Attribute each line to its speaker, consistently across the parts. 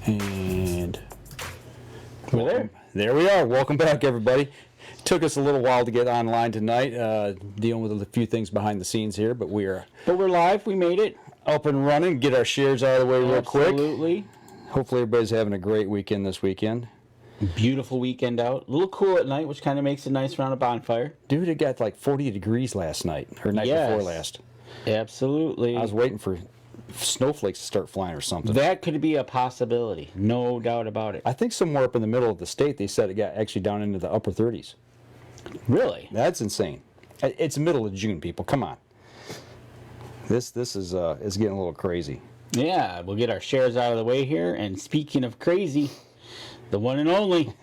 Speaker 1: And there we are. Welcome back, everybody. Took us a little while to get online tonight, dealing with a few things behind the scenes here, but we're
Speaker 2: live. We made it
Speaker 1: up and running. Get our shares out of the way real quick.
Speaker 2: Absolutely.
Speaker 1: Hopefully everybody's having a great weekend this weekend.
Speaker 2: Beautiful weekend out. A little cool at night, which kind of makes it nice around a bonfire.
Speaker 1: Dude, it got like 40 degrees last night, or night before last.
Speaker 2: Absolutely.
Speaker 1: I was waiting for snowflakes to start flying or something.
Speaker 2: That could be a possibility. No doubt about it.
Speaker 1: I think somewhere up in the middle of the state, they said it got actually down into the upper 30s.
Speaker 2: Really?
Speaker 1: That's insane. It's the middle of June, people. Come on. This is getting a little crazy.
Speaker 2: Yeah, we'll get our shares out of the way here. And speaking of crazy, the one and only.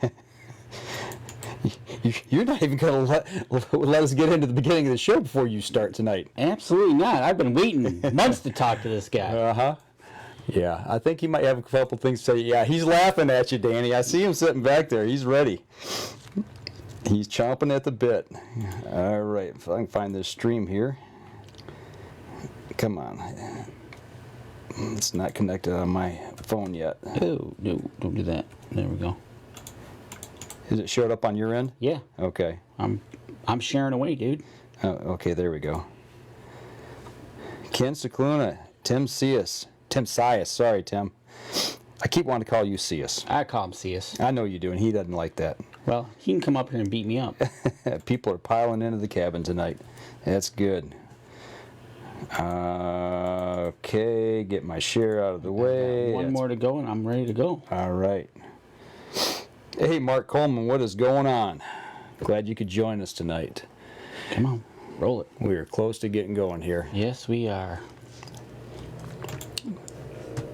Speaker 1: You're not even going to let us get into the beginning of the show before you start tonight.
Speaker 2: Absolutely not. I've been waiting months to talk to this guy.
Speaker 1: Uh-huh. Yeah, I think he might have a couple things to say. Yeah, he's laughing at you, Danny. I see him sitting back there. He's ready. He's chomping at the bit. All right, if I can find this stream here. Come on. It's not connected on my phone yet.
Speaker 2: Oh, no, don't do that. There we go.
Speaker 1: Is it showed up on your end?
Speaker 2: Yeah.
Speaker 1: Okay.
Speaker 2: I'm sharing away, dude.
Speaker 1: Oh, okay, there we go. Ken Cicluna, Tim Sias. Tim Sias, sorry, Tim. I keep wanting to call you Sias.
Speaker 2: I call him Sias.
Speaker 1: I know you do, and he doesn't like that.
Speaker 2: Well, he can come up here and beat me up.
Speaker 1: People are piling into the cabin tonight. That's good. Okay, get my share out of the way.
Speaker 2: One more to go, and I'm ready to go.
Speaker 1: All right. Hey, Mark Coleman, what is going on? Glad you could join us tonight.
Speaker 2: Come on, roll it.
Speaker 1: We are close to getting going here.
Speaker 2: Yes, we are.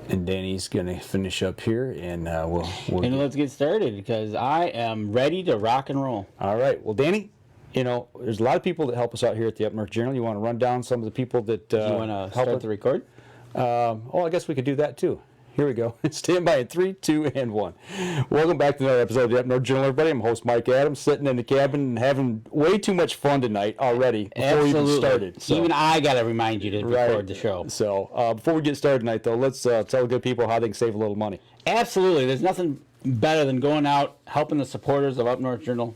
Speaker 1: And Danny's going to finish up here, and
Speaker 2: let's get started, because I am ready to rock and roll.
Speaker 1: All right. Well, Danny, there's a lot of people that help us out here at the Up North Journal. You want to run down some of the people that
Speaker 2: you want to start the record?
Speaker 1: I guess we could do that, too. Here we go. Stand by in 3, 2, and 1. Welcome back to another episode of the Up North Journal, everybody. I'm host Mike Adams, sitting in the cabin and having way too much fun tonight already before we even started.
Speaker 2: So. Even I got to remind you to record the show.
Speaker 1: So before we get started tonight, though, let's tell the good people how they can save a little money.
Speaker 2: Absolutely. There's nothing better than going out, helping the supporters of Up North Journal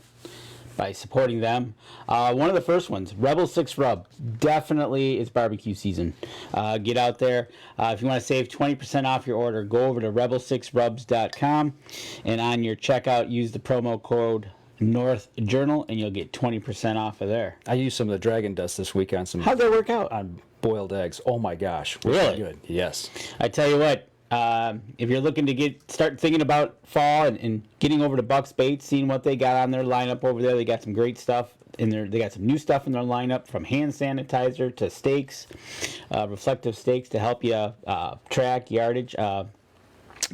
Speaker 2: by supporting them. One of the first ones, Rebel 6 Rub. Definitely it's barbecue season. Get out there. If you want to save 20% off your order, go over to rebel6rubs.com, and on your checkout, use the promo code North Journal, and you'll get 20% off of there.
Speaker 1: I used some of the Dragon Dust this week on some.
Speaker 2: How'd that work out?
Speaker 1: On boiled eggs. Oh my gosh.
Speaker 2: Really?
Speaker 1: Good. Yes.
Speaker 2: I tell you what. If you're looking to start thinking about fall and getting over to Buck's Baits, seeing what they got on their lineup over there, they got some great stuff in there. They got some new stuff in their lineup, from hand sanitizer to stakes, reflective stakes to help you track yardage. Go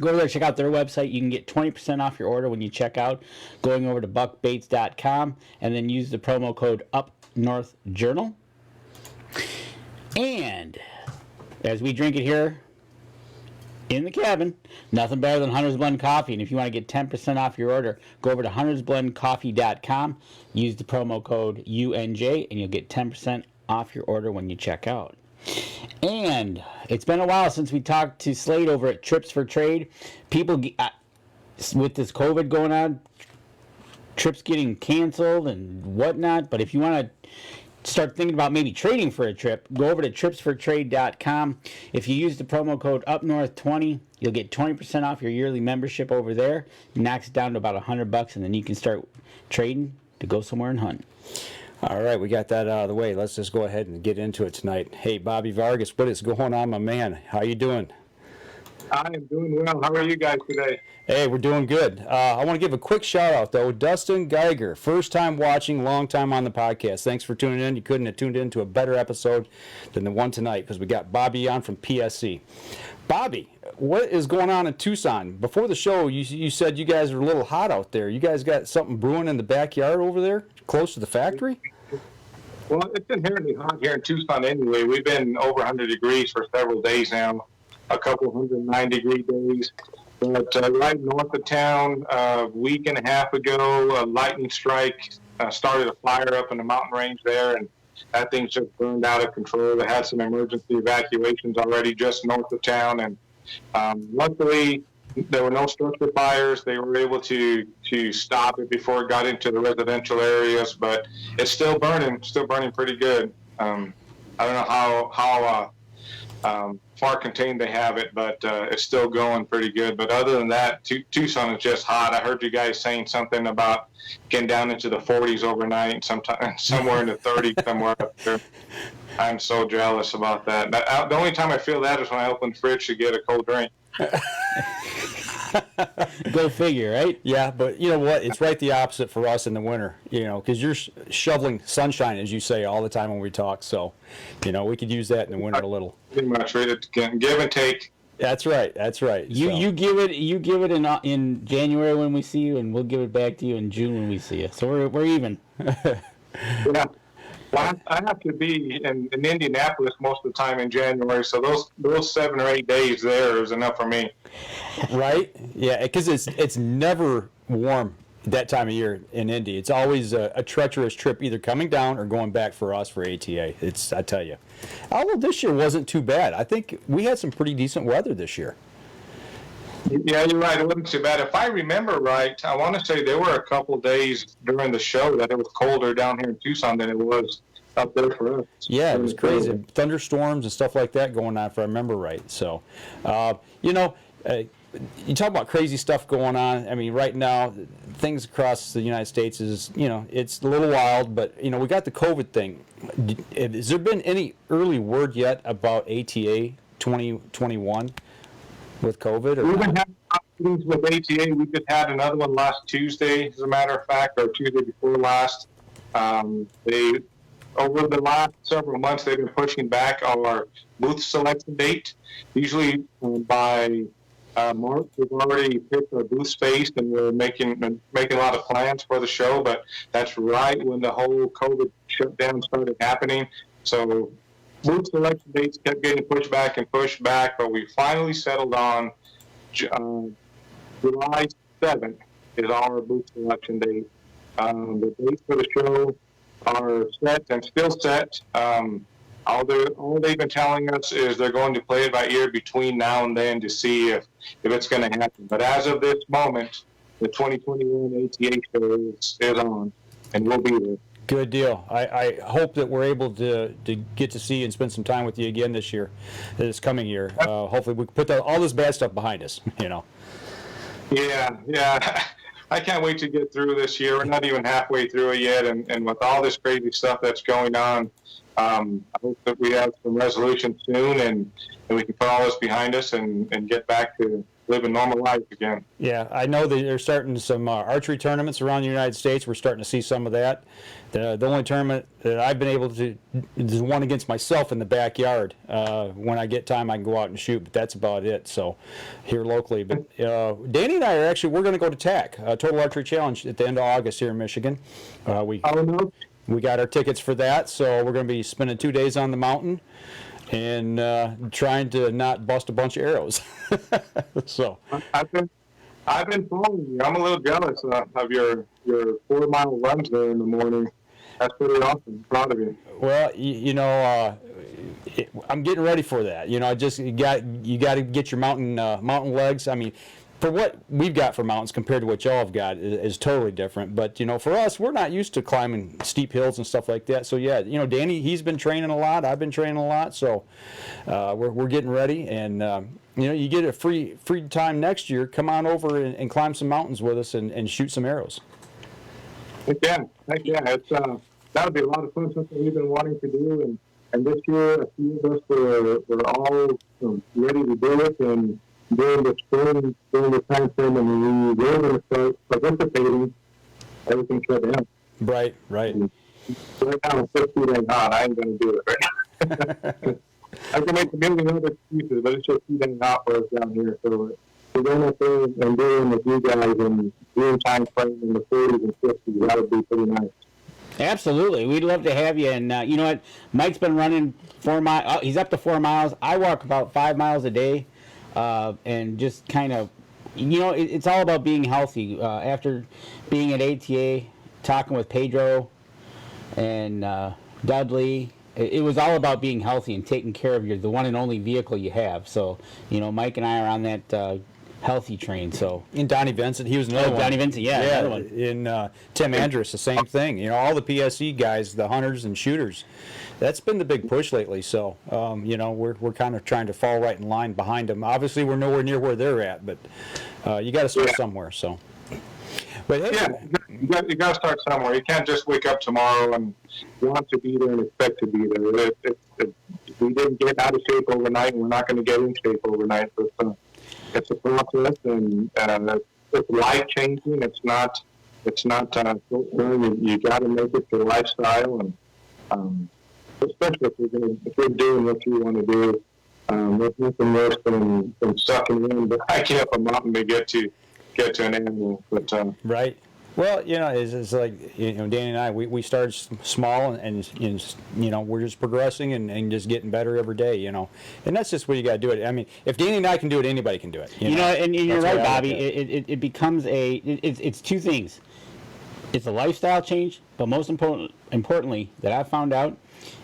Speaker 2: over there, check out their website. You can get 20% off your order when you check out, going over to buckbaits.com, and then use the promo code UpNorthJournal. And as we drink it here in the cabin, nothing better than Hunter's Blend Coffee. And if you want to get 10% off your order, go over to huntersblendcoffee.com, use the promo code UNJ, and you'll get 10% off your order when you check out. And it's been a while since we talked to Slade over at Trips for Trade. People, with this COVID going on, trips getting canceled and whatnot. But if you want to start thinking about maybe trading for a trip, go over to tripsfortrade.com. If you use the promo code UpNorth20, you'll get 20% off your yearly membership over there. It knocks it down to about $100, and then you can start trading to go somewhere and hunt.
Speaker 1: All right, we got that out of the way. Let's just go ahead and get into it tonight. Hey, Bobby Vargas, what is going on, my man? How you doing?
Speaker 3: I am doing well. How are you guys today?
Speaker 1: Hey, we're doing good. I want to give a quick shout out, though. Dustin Geiger, first time watching, long time on the podcast. Thanks for tuning in. You couldn't have tuned in to a better episode than the one tonight, because we got Bobby on from PSE. Bobby, what is going on in Tucson? Before the show, you said you guys are a little hot out there. You guys got something brewing in the backyard over there, close to the factory?
Speaker 3: Well, it's inherently hot here in Tucson anyway. We've been over 100 degrees for several days now, a couple 109-degree days. But right north of town, a week and a half ago, a lightning strike started a fire up in the mountain range there, and that thing's just burned out of control. They had some emergency evacuations already just north of town, and luckily there were no structure fires. They were able to stop it before it got into the residential areas, but it's still burning pretty good. I don't know how far contained they have it, but it's still going pretty good. But other than that, Tucson is just hot. I heard you guys saying something about getting down into the 40s overnight, somewhere in the 30s somewhere up there. I'm so jealous about that. The only time I feel that is when I open the fridge to get a cold drink.
Speaker 2: Go figure, right?
Speaker 1: Yeah, but you know what? It's right the opposite for us in the winter, because you're shoveling sunshine, as you say, all the time when we talk. So, we could use that in the winter a little.
Speaker 3: Pretty much, right? It can give and take.
Speaker 1: That's right. That's right.
Speaker 2: You give it in January when we see you, and we'll give it back to you in June when we see you. So we're even.
Speaker 3: Yeah. Well, I have to be in Indianapolis most of the time in January, so those 7 or 8 days there is enough for me.
Speaker 1: Right? Yeah, because it's never warm that time of year in Indy. It's always a treacherous trip, either coming down or going back for us for ATA. I tell you. Although this year wasn't too bad. I think we had some pretty decent weather this year.
Speaker 3: Yeah, you're right. It wasn't too bad. If I remember right, I want to say there were a couple days during the show that it was colder down here in Tucson than it was up there for us.
Speaker 1: Yeah, it was crazy. Thunderstorms and stuff like that going on, if I remember right. So, you talk about crazy stuff going on. I mean, right now, things across the United States is, it's a little wild, but, we got the COVID thing. Has there been any early word yet about ATA 2021? With COVID, or
Speaker 3: we've been having meetings with ATA. We just had another one last Tuesday, as a matter of fact, or Tuesday before last. They, over the last several months, they've been pushing back our booth selection date. Usually by March, we've already picked our booth space, and we're making a lot of plans for the show. But that's right when the whole COVID shutdown started happening. So booth selection dates kept getting pushed back, but we finally settled on July 7th is our booth selection date. The dates for the show are set and still set. All they've been telling us is they're going to play it by ear between now and then to see if it's going to happen. But as of this moment, the 2021 ATA show is on, and we'll be there.
Speaker 1: Good deal. I hope that we're able to get to see and spend some time with you again this coming year. Hopefully we can put all this bad stuff behind us,
Speaker 3: Yeah. I can't wait to get through this year. We're not even halfway through it yet, and with all this crazy stuff that's going on, I hope that we have some resolution soon and we can put all this behind us and get back to living normal life again.
Speaker 1: Yeah, I know that they're starting some archery tournaments around the United States. We're starting to see some of that. The only tournament that I've been able to is one against myself in the backyard. When I get time, I can go out and shoot, but that's about it. So here locally. But Danny and I we're going to go to TAC, Total Archery Challenge, at the end of August here in Michigan. We got our tickets for that, so we're going to be spending 2 days on the mountain and trying to not bust a bunch of arrows. So
Speaker 3: I've been following you. I'm a little jealous of your 4-mile runs there in the morning. That's pretty awesome. Proud of you.
Speaker 1: Well, I'm getting ready for that. You got to get your mountain legs. I mean, for what we've got for mountains compared to what y'all have got is totally different. But for us, we're not used to climbing steep hills and stuff like that. So yeah, Danny, he's been training a lot. I've been training a lot. So we're getting ready, and you get a free time next year. Come on over and climb some mountains with us and shoot some arrows.
Speaker 3: Heck yeah. It's that would be a lot of fun. Something we've been wanting to do, and this year a few of us were all ready to do it, and during the spring, during the time frame when we were going to start participating, everything shut down.
Speaker 1: Right.
Speaker 3: Right now it's just too dang hot. I ain't going to do it right now. I can make a million other excuses, but it's just too dang hot for us down here. So we're going up there and doing with you guys in June time frame in the 40s and 50s. That would be pretty nice.
Speaker 2: Absolutely. We'd love to have you. And you know what? Mike's been running 4 miles. He's up to 4 miles. I walk about 5 miles a day. And just kind of, it's all about being healthy. After being at ATA, talking with Pedro and Dudley, it was all about being healthy and taking care of the one and only vehicle you have. So, Mike and I are on that healthy trained. So
Speaker 1: In Donnie Vincent, he was another one.
Speaker 2: Donnie Vincent, yeah, another one.
Speaker 1: In Tim Andrus, the same thing. You know, all the PSE guys, the hunters and shooters, that's been the big push lately. So, you know, we're kind of trying to fall right in line behind them. Obviously, we're nowhere near where they're at, but you got to start somewhere. So, but hey,
Speaker 3: Yeah, you got to start somewhere. You can't just wake up tomorrow and want to be there and expect to be there. We didn't get out of shape overnight, and we're not going to get in shape overnight. So it's a process, and it's life changing. It's not you got to make it your lifestyle, and especially if you're doing what you want to do. There's nothing worse than sucking in, but hiking up a mountain to get to an animal. But
Speaker 1: right. Well, you know, it's like, you know, Danny and I, we started small, and you know, we're just progressing and just getting better every day, you know. And that's just what you got to do it. I mean, if Danny and I can do it, anybody can do it.
Speaker 2: You know, and you're right, Bobby. It becomes it's two things. It's a lifestyle change, but most importantly, that I've found out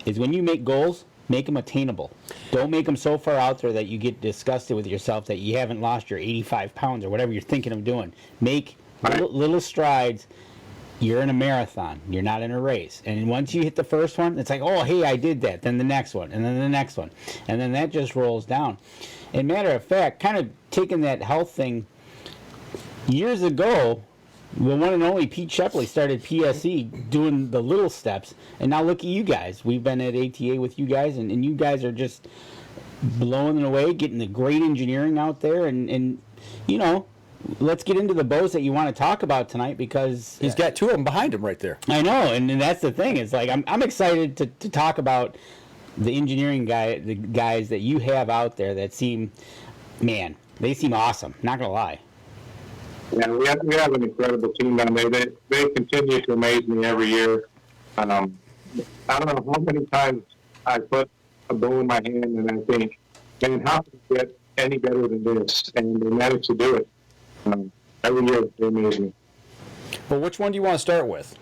Speaker 2: is when you make goals, make them attainable. Don't make them so far out there that you get disgusted with yourself that you haven't lost your 85 pounds or whatever you're thinking of doing. Make little strides. You're in a marathon. You're not in a race. And once you hit the first one, it's like, oh, hey, I did that. Then the next one, and then the next one. And then that just rolls down. And matter of fact, kind of taking that health thing, years ago, the one and only Pete Shepley started PSE doing the little steps. And now look at you guys. We've been at ATA with you guys, and you guys are just blowing it away, getting the great engineering out there. And you know, let's get into the bows that you want to talk about tonight, because
Speaker 1: he's got two of them behind him right there.
Speaker 2: I know, and that's the thing. It's like I'm excited to talk about the engineering the guys that you have out there that seem, man, they seem awesome. Not gonna lie.
Speaker 3: Yeah, we have an incredible team down there. They continue to amaze me every year. I don't know how many times I put a bow in my hand and I think, man, how can you get any better than this? And they manage to do it. Every year they amaze me.
Speaker 1: Well, which one do you want to start with?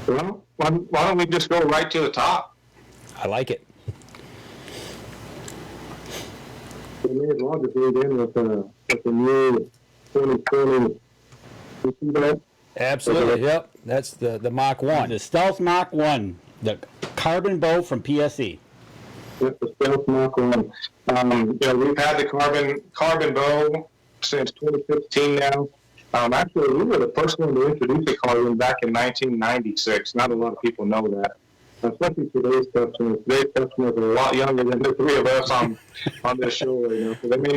Speaker 3: Well, why don't we just go right to the top?
Speaker 1: I like it.
Speaker 3: We may as well just lead in with the new 2020. You see that?
Speaker 1: Absolutely. Yep. That's the Mach 1.
Speaker 2: The Stealth Mach 1, the carbon bow from PSE.
Speaker 3: Yep, the Stealth Mach 1. We've had the carbon bow since 2015 now. Actually, we were the first one to introduce the carbon back in 1996. Not a lot of people know that. Especially today's customers. Today's customers are a lot younger than the three of us on this show. You know, so they may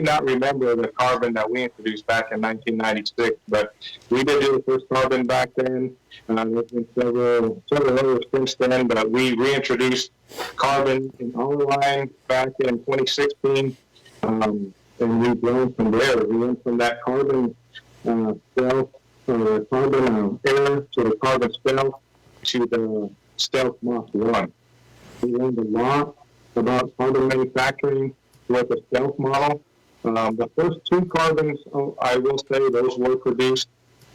Speaker 3: not remember the carbon that we introduced back in 1996. But we did do the first carbon back then. There's been several others since then. But we reintroduced carbon in our line back in 2016, and we've grown from there. We went from that carbon stealth, carbon air to the carbon stealth to the Stealth Mach 1. We learned a lot about carbon manufacturing with the Stealth model. The first two carbons, I will say, those were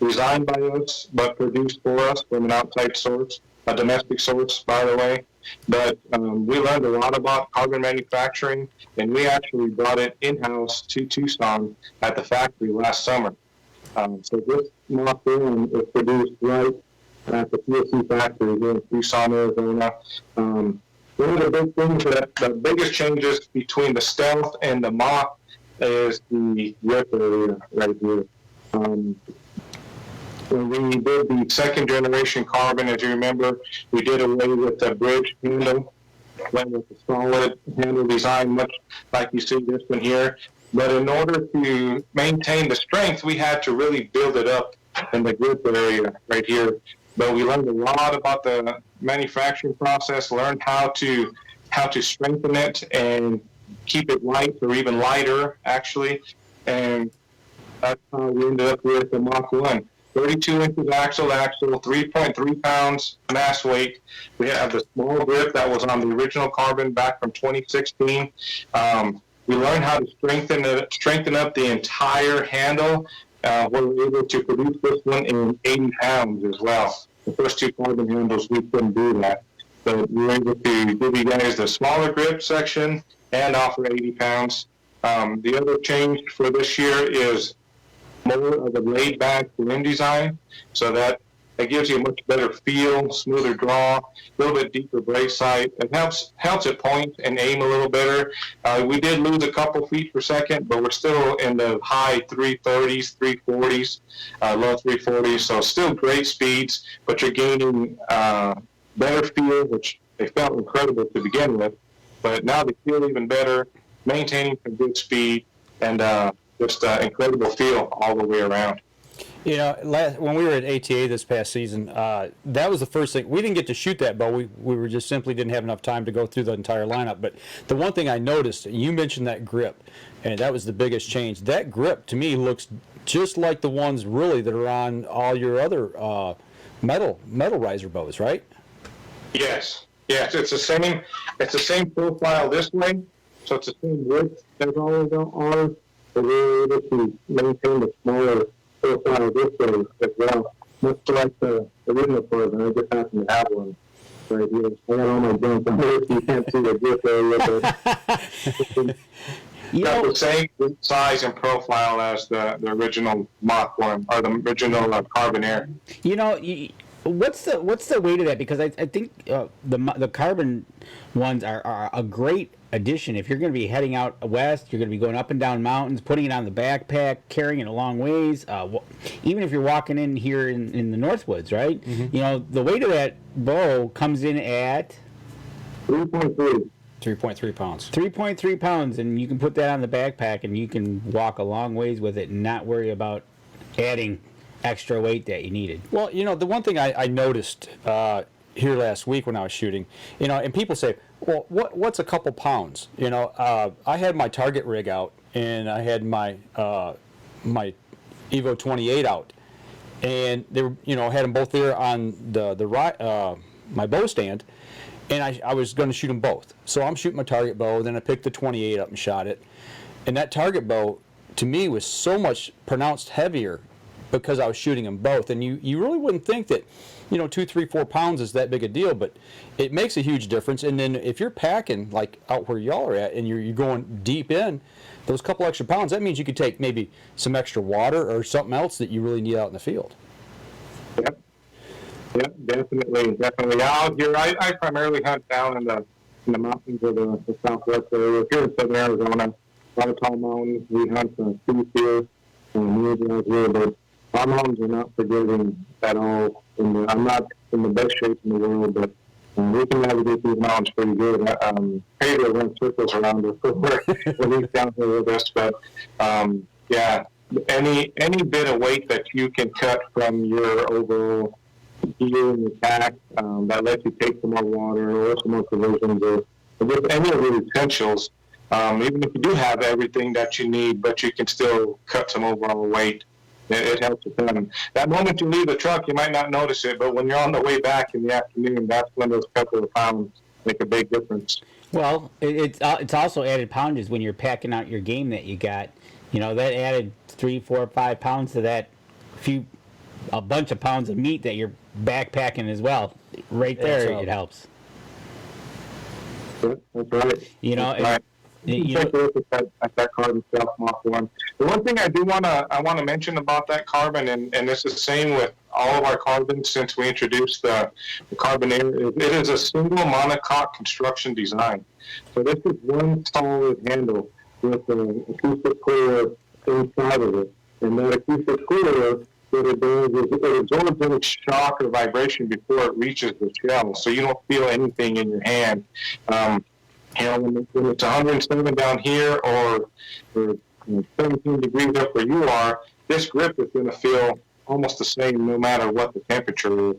Speaker 3: designed by us, but produced for us from an outside source, a domestic source, by the way. But we learned a lot about carbon manufacturing, and we actually brought it in-house to Tucson at the factory last summer. So this Mach 1 is produced right at the PSE factory here in Tucson, Arizona. One of the big things the biggest changes between the Stealth and the Mach is the grip area right here. When we did the second generation carbon, as you remember, we did away with the bridge handle, went with the solid handle design, much like you see this one here. But in order to maintain the strength, we had to really build it up in the grip area right here. But we learned a lot about the manufacturing process, learned how to strengthen it and keep it light or even lighter, actually. And that's how we ended up with the Mach 1. 32 inches axle, 3.3 pounds mass weight. We have the small grip that was on the original carbon back from 2016. We learned how to strengthen up the entire handle. We were able to produce this one in 80 pounds as well. The first two carbon handles, we couldn't do that. But we were able to give you guys the smaller grip section and offer 80 pounds. The other change for this year is more of a laid-back limb design, so that gives you a much better feel, smoother draw, a little bit deeper break sight. It helps it point and aim a little better. We did lose a couple feet per second, but we're still in the high 330s, 340s, low 340s, so still great speeds, but you're gaining better feel, which they felt incredible to begin with, but now they feel even better, maintaining some good speed, and just incredible feel all the way around.
Speaker 1: You know, when we were at ATA this past season, that was the first thing. We didn't get to shoot that bow. We were just simply didn't have enough time to go through the entire lineup. But the one thing I noticed, you mentioned that grip, and that was the biggest change. That grip, to me, looks just like the ones really that are on all your other metal riser bows, right?
Speaker 3: Yes. Yes, it's the same. It's the same profile this way, so it's the same width as all of them are. But we're able to maintain the smaller profile this way as well, much like the original carbon. I just happen to have one right here. I got all my guns on here, so you can't see the grip area. Got the same size and profile as the original Mach 1, or the original Carbon Air.
Speaker 2: You know, what's the weight of that? Because I think the carbon ones are a great addition. If you're going to be heading out west, you're going to be going up and down mountains, putting it on the backpack, carrying it a long ways. Even if you're walking in here in the Northwoods, right? Mm-hmm. You know, the weight of that bow comes in at
Speaker 1: 3.3 pounds.
Speaker 2: 3.3 pounds, and you can put that on the backpack, and you can walk a long ways with it and not worry about adding extra weight that you needed.
Speaker 1: Well, you know, the one thing I noticed here last week when I was shooting, you know, and people say, well, what's a couple pounds? You know, I had my target rig out, and I had my my Evo 28 out, and they were, you know, had them both there on my bow stand, and I was going to shoot them both. So I'm shooting my target bow, then I picked the 28 up and shot it, and that target bow to me was so much pronounced heavier because I was shooting them both. And you really wouldn't think that, you know, 2, 3, 4 pounds is that big a deal, but it makes a huge difference. And then if you're packing like out where y'all are at and you're going deep in, those couple extra pounds, that means you could take maybe some extra water or something else that you really need out in the field.
Speaker 3: Yep, definitely. Out here, I primarily hunt down in the mountains of the southwest area. Here in southern Arizona, a lot of tall mountains. We hunt trees here and out here, but our mountains are not forgiving at all. I'm not in the best shape in the world, but we can navigate these mountains pretty good. Pedro runs circles around us when he's down here with us, but yeah, any bit of weight that you can cut from your overall gear in your pack that lets you take some more water or some more provisions or just any of the essentials, even if you do have everything that you need, but you can still cut some overall weight. It helps a ton. That moment you leave the truck, you might not notice it, but when you're on the way back in the afternoon, that's when those couple of pounds make a big difference.
Speaker 2: Well, it's also added poundage when you're packing out your game that you got. You know, that added 3, 4, 5 pounds to that a bunch of pounds of meat that you're backpacking as well. Right there, it helps.
Speaker 3: That's right.
Speaker 2: You know,
Speaker 3: Take a look at that carbon itself, Mach 1. The one thing I want to mention about that carbon, and this is the same with all of our carbons since we introduced the Carbon Air, it is a single monocoque construction design. So this is one solid handle with an acoustic core inside of it. And that acoustic core, what it does is it absorbs any shock or vibration before it reaches the shell, so you don't feel anything in your hand. You know, when it's 107 down here or 17 degrees up where you are, this grip is going to feel almost the same no matter what the temperature is.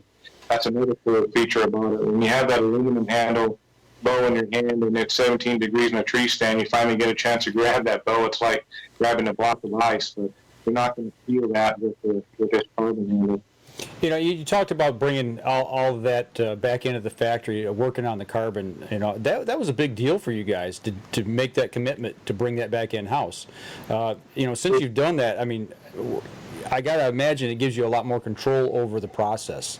Speaker 3: That's another cool feature about it. When you have that aluminum handle bow in your hand and it's 17 degrees in a tree stand, you finally get a chance to grab that bow. It's like grabbing a block of ice. But you're not going to feel that with this carbon handle.
Speaker 1: You know, you talked about bringing all of that back into the factory, working on the carbon. You know, that was a big deal for you guys to make that commitment to bring that back in-house. You know, since you've done that, I mean, I got to imagine it gives you a lot more control over the process.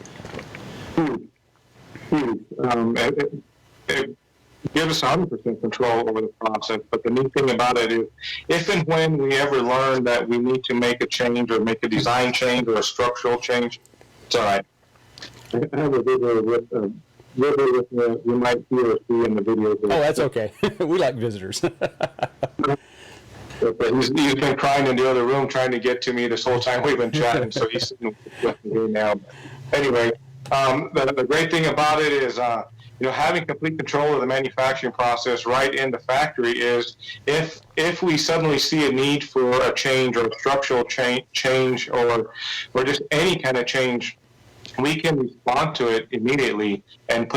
Speaker 3: give us 100% control over the process. But the neat thing about it is, if and when we ever learn that we need to make a change or make a design change or a structural change, it's all right. I have a video with you might hear or see in the video.
Speaker 1: Oh, that's okay. We like visitors.
Speaker 3: He's been crying in the other room trying to get to me this whole time we've been chatting, so he's sitting with me here now. But anyway, the great thing about it is, having complete control of the manufacturing process right in the factory is if we suddenly see a need for a change or a structural change or just any kind of change, we can respond to it immediately and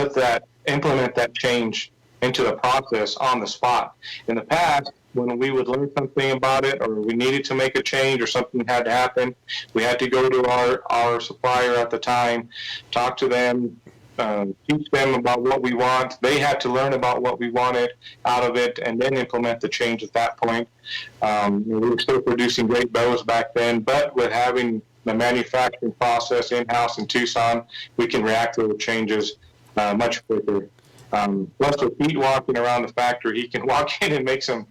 Speaker 3: implement that change into the process on the spot. In the past, when we would learn something about it or we needed to make a change or something had to happen, we had to go to our supplier at the time, talk to them, teach them about what we want. They had to learn about what we wanted out of it and then implement the change at that point. We were still producing great bows back then, but with having the manufacturing process in-house in Tucson, we can react to the changes much quicker. Plus, with Pete walking around the factory, he can walk in and make some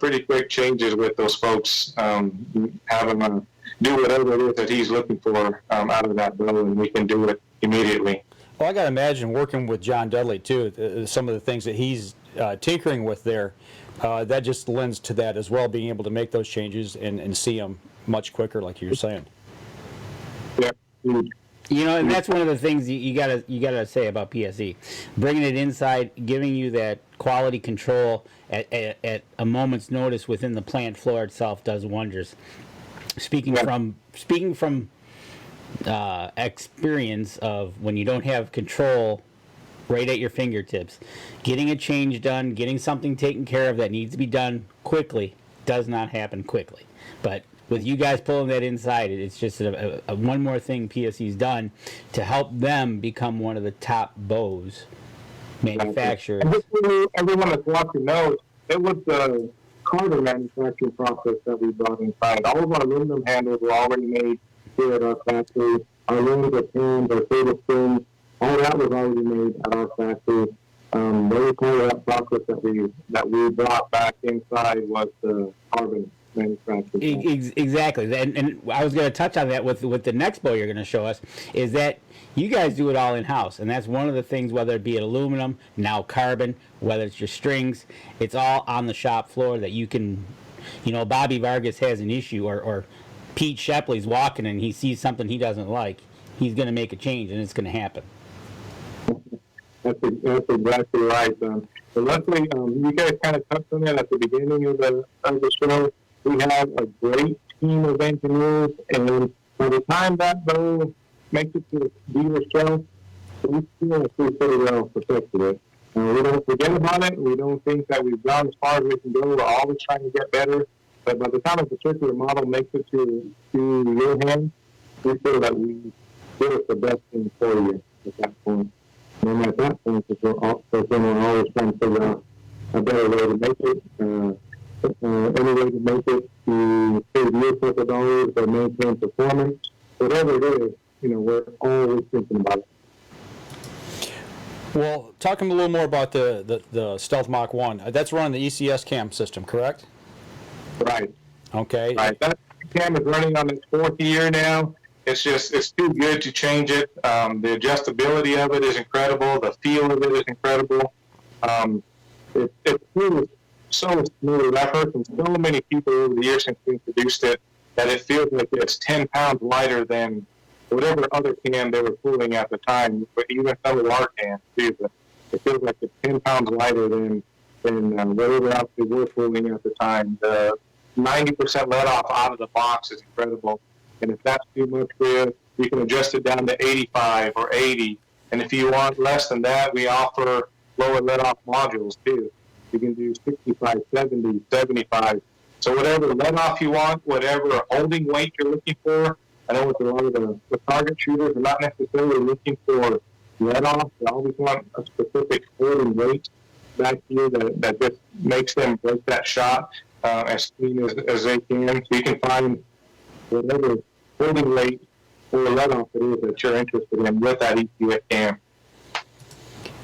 Speaker 3: pretty quick changes with those folks, have them do whatever it is that he's looking for out of that bow, and we can do it immediately.
Speaker 1: Well, I got to imagine working with John Dudley, too, some of the things that he's tinkering with there, that just lends to that as well, being able to make those changes and see them much quicker, like you were saying.
Speaker 3: Yeah.
Speaker 2: And that's one of the things you gotta say about PSE, bringing it inside, giving you that quality control at a moment's notice within the plant floor itself does wonders. Speaking from experience of when you don't have control right at your fingertips, getting a change done, getting something taken care of that needs to be done quickly does not happen quickly, but with you guys pulling that inside, it's just a one more thing PSE's done to help them become one of the top bows manufacturers.
Speaker 3: And everyone that's watching knows it was the carbon manufacturing process that we brought inside. All of our aluminum handles were already made here at our factory. Our laser pins, our table springs, all that was already made at our factory. The only part of that process that we brought back inside was the carbon.
Speaker 2: Exactly, and I was going to touch on that with the next bow you're going to show us, is that you guys do it all in-house, and that's one of the things, whether it be aluminum, now carbon, whether it's your strings, it's all on the shop floor that you can, Bobby Vargas has an issue, or Pete Shepley's walking and he sees something he doesn't like, he's going to make a change, and it's going to happen.
Speaker 3: That's exactly right. But luckily, you guys kind of touched on it at the beginning of the show. We have a great team of engineers, and by the time that bow makes it to the dealer shelf, we feel pretty well protected it. We don't forget about it. We don't think that we've gone as far as we can go. We're always trying to get better. But by the time the circular model makes it to your hand, we feel that we did the best thing for you at that point. And at that point, we're always trying to figure out a better way to make it. Any way to make it to save you a couple dollars or maintain performance, whatever it is, we're always thinking about it.
Speaker 1: Well, talking a little more about the Stealth Mach 1, that's running the ECS cam system, correct?
Speaker 3: Right.
Speaker 1: Okay.
Speaker 3: Right. That cam is running on its fourth year now. It's too good to change it. The adjustability of it is incredible. The feel of it is incredible. It's really so smooth. I've heard from so many people over the years since we introduced it that it feels like it's 10 pounds lighter than whatever other can they were pulling at the time, but even some of our cans too. It feels like it's 10 pounds lighter than whatever else they were pulling at the time. The 90% let off out of the box is incredible, and if that's too much for you, you can adjust it down to 85 or 80, and if you want less than that, we offer lower let off modules too. You can do 65, 70, 75. So whatever let off you want, whatever holding weight you're looking for. I know with a lot of the target shooters are not necessarily looking for let off. They always want a specific holding weight back here that just makes them break that shot as clean as they can. So you can find whatever holding weight or let off it is that you're interested in with that ECS cam.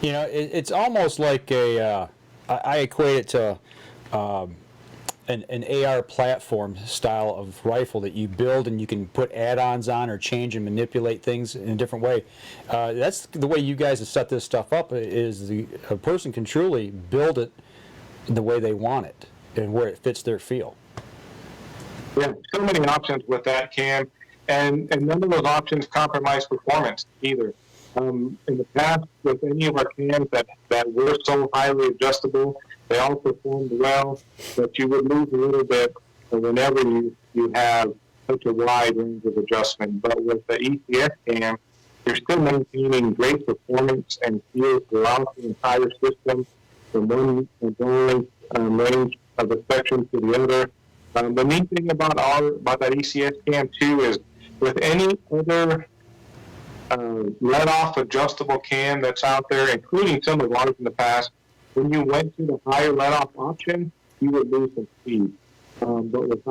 Speaker 1: It's almost like a I equate it to an AR platform style of rifle that you build and you can put add-ons on or change and manipulate things in a different way. That's the way you guys have set this stuff up. Is a person can truly build it the way they want it and where it fits their feel.
Speaker 3: Yeah, so many options with that cam, and none of those options compromise performance either. In the past, with any of our cams that were so highly adjustable, they all performed well, but you would lose a little bit whenever you have such a wide range of adjustment. But with the ECS cam, you're still maintaining great performance and feel throughout the entire system, from one range of the spectrum to the other. The neat thing about that ECS cam too is with any other let-off adjustable cam that's out there, including some of ours in the past, when you went to the higher let-off option, you would lose some speed. But with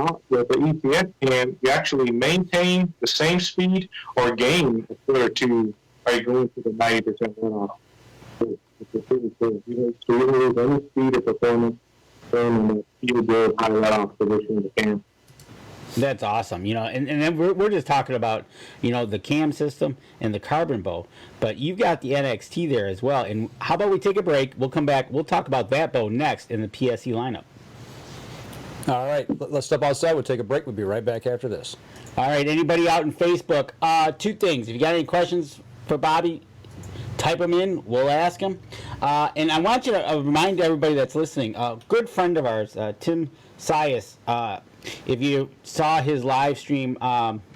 Speaker 3: the ECS cam, you actually maintain the same speed or gain a foot or two by going to the 90% let-off. So it's really cool. So you don't lose any speed or performance in the speed build high let-off position of the cam.
Speaker 2: That's awesome, and then we're just talking about, the cam system and the carbon bow, but you've got the NXT there as well. And how about we take a break? We'll come back. We'll talk about that bow next in the PSE lineup.
Speaker 1: All right, let's step outside. We'll take a break. We'll be right back after this.
Speaker 2: All right, anybody out in Facebook? Two things. If you got any questions for Bobby, type them in. We'll ask him. And I want you to remind everybody that's listening. A good friend of ours, Tim Sias. If you saw his live stream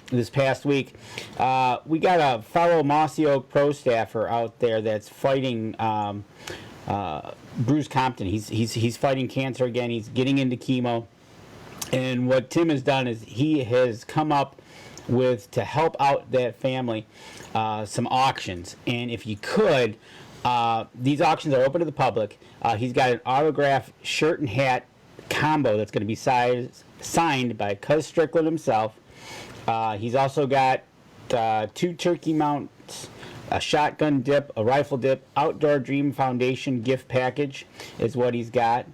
Speaker 2: this past week, we got a fellow Mossy Oak pro staffer out there that's fighting Bruce Compton. He's fighting cancer again. He's getting into chemo. And what Tim has done is he has come up with, to help out that family, some auctions. And if you could, these auctions are open to the public. He's got an autographed shirt and hat combo that's going to be signed by Cuz Strickland himself. He's also got 2 turkey mounts, a shotgun dip, a rifle dip, Outdoor Dream Foundation gift package is what he's got.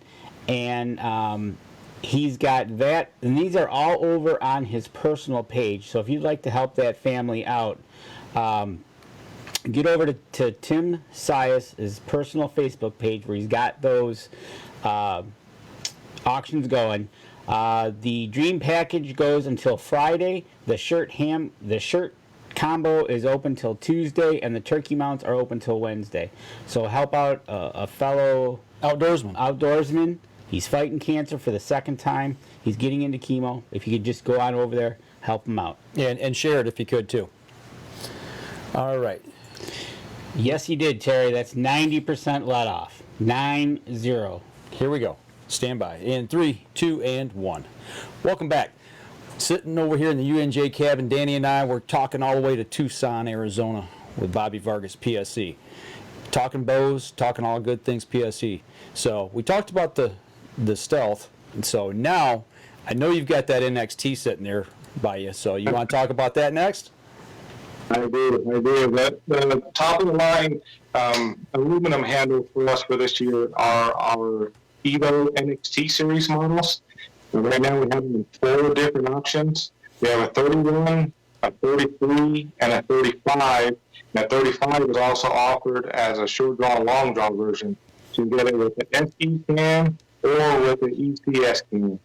Speaker 2: And he's got that, and these are all over on his personal page. So if you'd like to help that family out, get over to Tim Sias' personal Facebook page where he's got those auctions going. The dream package goes until Friday. The shirt combo is open till Tuesday, and the turkey mounts are open till Wednesday. So help out a fellow outdoorsman. He's fighting cancer for the second time. He's getting into chemo. If you could just go on over there, help him out.
Speaker 1: Yeah, and share it if you could too. All right.
Speaker 2: Yes, you did, Terry. That's 90% let off. 9-0.
Speaker 1: Here we go. Stand by. In 3, 2, and 1. Welcome back. Sitting over here in the UNJ cabin, Danny and I were talking all the way to Tucson, Arizona with Bobby Vargas, PSE. Talking bows, talking all good things PSE. So we talked about the stealth, and so now I know you've got that NXT sitting there by you. So you want to talk about that next?
Speaker 3: I do. The top of the line aluminum handle for us for this year are our Evo NXT series models. And right now we have them in 4 different options. We have a 31, a 33, and a 35. And that 35 is also offered as a short draw, long draw version. So you can get it with an SE cam or with an ECS cam.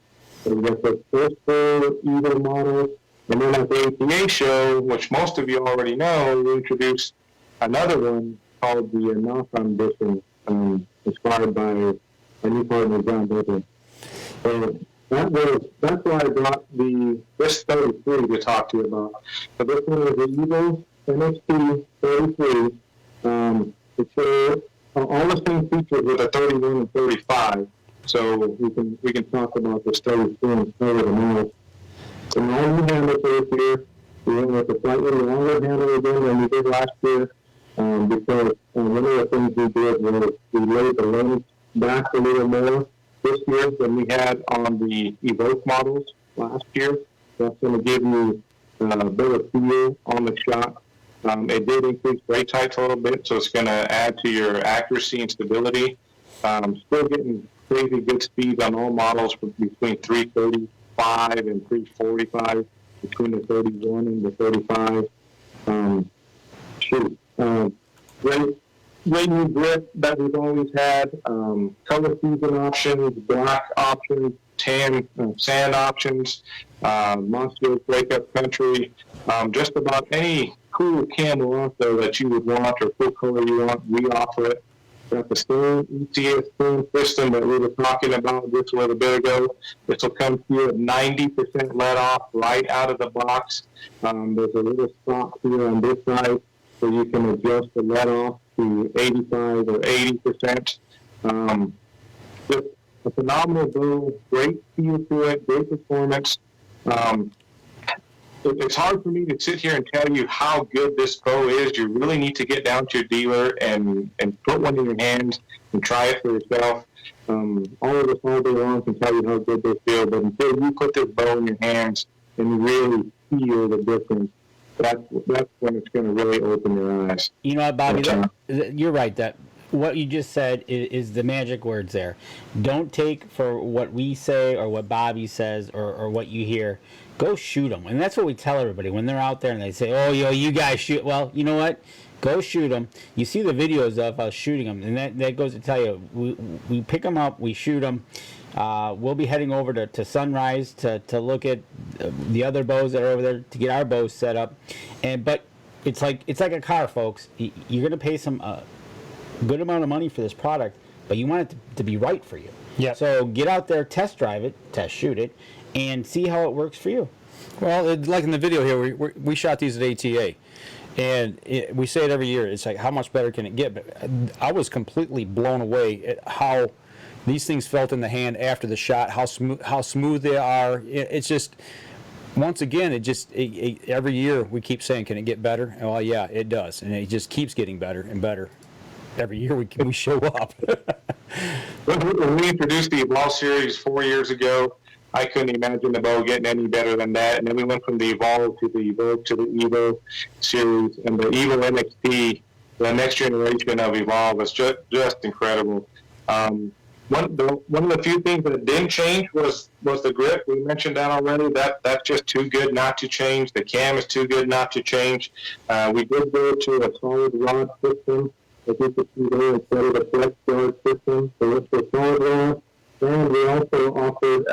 Speaker 3: So we got the first 4 Evo models. And then at the APA show, which most of you already know, we introduced another one called the Knock Edition, inspired by our new partner, John Baker. So that's why I brought this 33 to talk to you about. So this one is the Evo NXT 33. It's all the same features with a 31 and 35. So we can talk about this 33 and cover them all. So all new handle for this year, we went with a slightly longer handle again than we did last year, because one of the things we did was we laid the length back a little more this year than we had on the Evoke models last year. That's going to give you a better feel on the shot. It did increase brake height a little bit, so it's going to add to your accuracy and stability. Still getting crazy good speeds on all models from between 335 and 345, between the 31 and the 35. Great, great new grip that we've always had. Color season options, black options, tan sand options, monster wake up country. Just about any cool camera out there that you would want or cool color you want, we offer it. Got the same ECS system that we were talking about just a little bit ago. This will come to you at 90% let off right out of the box. There's a little spot here on this side so you can adjust the let off to 85 or 80%. Just a phenomenal bow, great feel to it, great performance. It's hard for me to sit here and tell you how good this bow is. You really need to get down to your dealer and put one in your hands and try it for yourself. All of us all day long can tell you how good they feel, but until you put this bow in your hands and really feel the difference, that's when it's going to really open your eyes.
Speaker 2: You know what, Bobby? You're right. That what you just said is the magic words there. Don't take for what we say or what Bobby says or what you hear. Go shoot them. And that's what we tell everybody when they're out there and they say, oh, you guys shoot. Well, you know what? Go shoot them. You see the videos of us shooting them, and that goes to tell you, we pick them up, we shoot them. We'll be heading over to Sunrise to look at the other bows that are over there to get our bows set up. But it's like a car, folks. You're going to pay some good amount of money for this product, but you want it to be right for you.
Speaker 1: Yeah.
Speaker 2: So get out there, test drive it, test shoot it, and see how it works for you.
Speaker 1: Well, like in the video here, we shot these at ATA, and we say it every year. It's like, how much better can it get? But I was completely blown away at how these things felt in the hand after the shot, how smooth they are. It's just, once again, every year we keep saying, can it get better? And well, yeah, it does, and it just keeps getting better and better. Every year we show up.
Speaker 3: When we introduced the Evolve series 4 years ago, I couldn't imagine the bow getting any better than that. And then we went from the Evolve to the Evoke to the Evo series, and the Evo NXT, the next generation of Evolve, was just incredible. One of the few things that didn't change was the grip. We mentioned that already. That's just too good not to change. The cam is too good not to change. We did go to a solid rod system. I think it's there instead of the flex guard system. So it's a solid rod. And we also offered,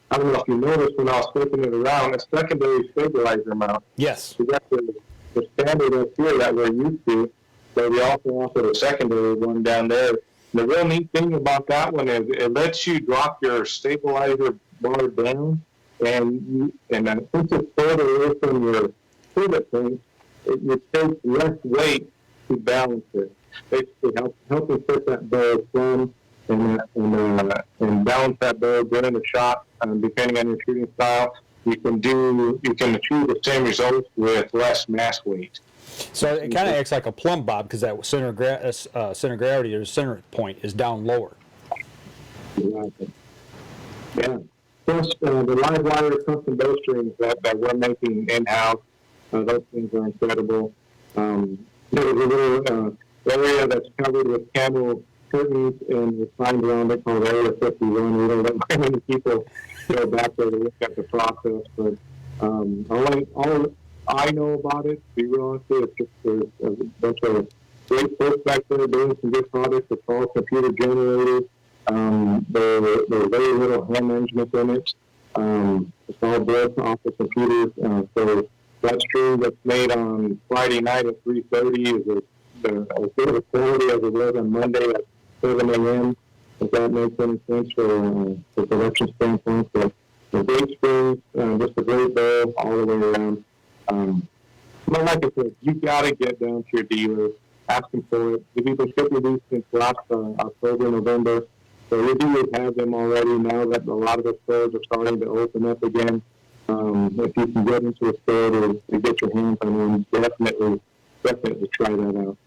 Speaker 3: I don't know if you noticed when I was flipping it around, a secondary stabilizer mount.
Speaker 1: Yes.
Speaker 3: We got the standard up here that we're used to, but we also offered a secondary one down there. The real neat thing about that one is it lets you drop your stabilizer bar down, and since it's further away from your pivot point, it takes less weight to balance it. Basically, helping put that bow firm and balance that bow during the shot. Depending on your shooting style, you can achieve the same results with less mass weight.
Speaker 1: So it kind of acts like a plumb bob because that center of gravity or center point is down lower.
Speaker 3: Exactly. Yeah. Plus, the live wire custom bow strings that we're making in-house, those things are incredible. There's a little area that's covered with camel curtains and we signed around it called Area 51. We don't let very many people go back there to look at the process, but all I know about it, to be real honest with you, it's just a bunch of great folks back there doing some good products. It's all computer generated. There's very little hand management in it. It's all built off the computers. So that stream that's made on Friday night at 3:30 is as good of a quality as it was on Monday at 7 a.m. If that makes any sense for production standpoint. So a great stream, just a great bow all the way around. But like I said, you got to get down to your dealer, ask them for it. We've been shipping these since last October, November. So we do have them already now that a lot of the stores are starting to open up again. If you can get into a store to get your hands on them, definitely try that out.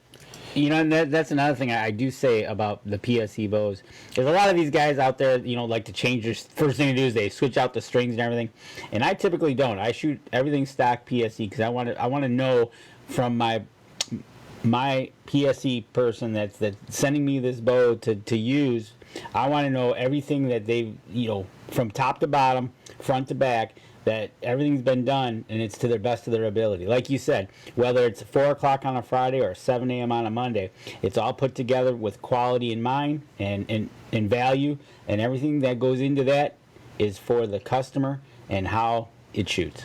Speaker 2: You know, and that's another thing I do say about the PSE bows. There's a lot of these guys out there, like to change their first thing to do is they switch out the strings and everything. And I typically don't. I shoot everything stock PSE because I want to know from my my PSE person that's sending me this bow to use, I want to know everything that they've, from top to bottom, front to back, that everything's been done and it's to their best of their ability. Like you said, whether it's 4 o'clock on a Friday or 7 a.m. on a Monday, it's all put together with quality in mind and value, and everything that goes into that is for the customer and how it shoots.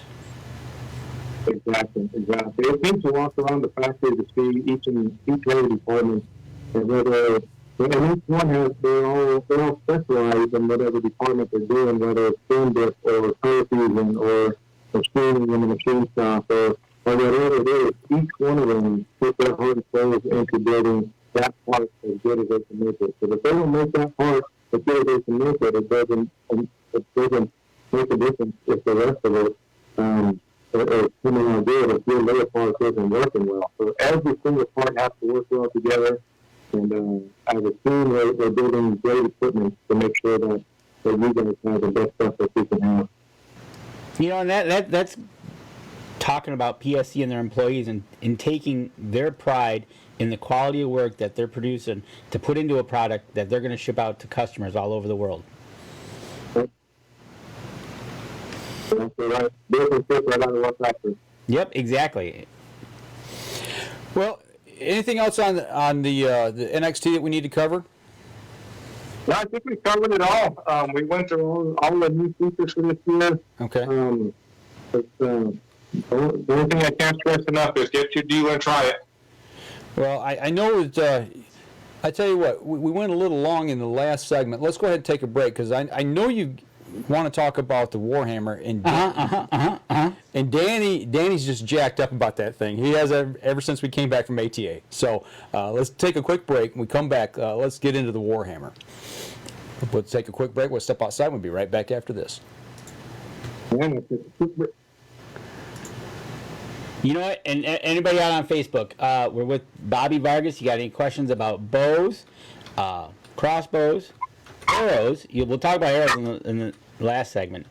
Speaker 3: Exactly. It seems to walk around the factory to see each one of the departments, and whether and each one has they're all specialized in whatever department they're doing, whether it's film dip or color fusion or screening in the machine shop or whatever it is. Each one of them put their heart and soul into building that part as good as they can make it. So if they don't make that part as good as they can make it, it doesn't make a difference if the rest of it or coming on good if your layer part isn't working well. So every single part has to work well together. And as a team, we're building great equipment to make sure that you guys have the best stuff that you can have.
Speaker 2: And that's talking about PSE and their employees and taking their pride in the quality of work that they're producing to put into a product that they're going to ship out to customers all over the world. Yep, exactly.
Speaker 1: Well, anything else on the NXT that we need to cover?
Speaker 3: No, I think we covered it all. We went through all the new features for this year.
Speaker 1: Okay.
Speaker 3: The only thing I can't stress enough is get your dealer and try it.
Speaker 1: Well, I know that. I tell you what, we went a little long in the last segment. Let's go ahead and take a break because I know you want to talk about the Warhammer and Danny's just jacked up about that thing. He has ever since we came back from ATA. So let's take a quick break. When we come back, let's get into the Warhammer. We'll take a quick break. We'll step outside. We'll be right back after this.
Speaker 2: You know what? And anybody out on Facebook, we're with Bobby Vargas. You got any questions about bows, crossbows, arrows? We'll talk about arrows in the last segment.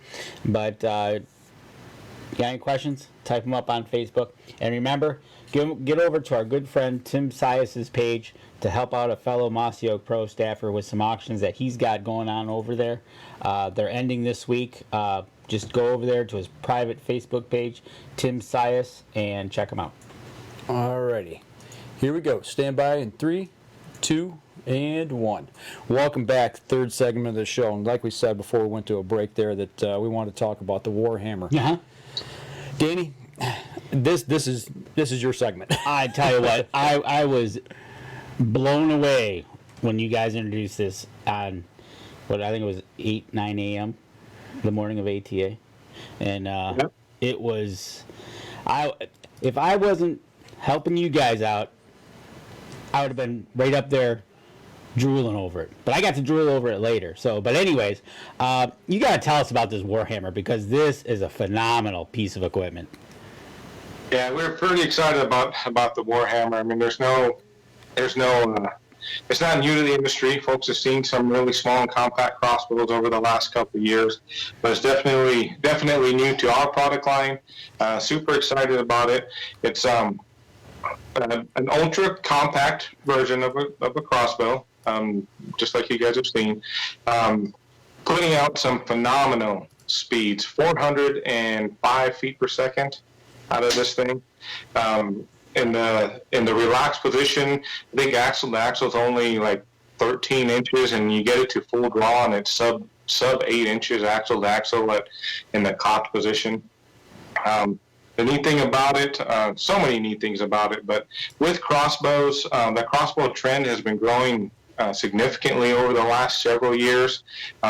Speaker 2: But you got any questions? Type them up on Facebook. And remember, get over to our good friend Tim Sias's page to help out a fellow Mossy Oak Pro staffer with some auctions that he's got going on over there. They're ending this week. Just go over there to his private Facebook page, Tim Sias, and check him out.
Speaker 1: Alrighty. Here we go. Stand by in 3, 2, and 1. Welcome back. Third segment of the show. And like we said before we went to a break there, that we want to talk about the Warhammer.
Speaker 2: Uh-huh.
Speaker 1: Danny, this is your segment.
Speaker 2: I tell you what, I was blown away when you guys introduced this on what I think it was 9 a.m. the morning of ATA, and it was if I wasn't helping you guys out, I would have been right up there drooling over it. But I got to drool over it later. So, but anyways, you got to tell us about this Warhammer because this is a phenomenal piece of equipment.
Speaker 3: Yeah, we're pretty excited about the Warhammer. I mean, there's no it's not new to the industry. Folks have seen some really small and compact crossbows over the last couple of years, but it's definitely new to our product line. Super excited about it. It's an ultra compact version of a crossbow, just like you guys have seen, putting out some phenomenal speeds, 405 feet per second out of this thing. In the relaxed position, I think the axle's only like 13 inches, and you get it to full draw, and it's sub 8 inches axle to axle in the cocked position. The neat thing about it, so many neat things about it, but with crossbows, the crossbow trend has been growing significantly over the last several years.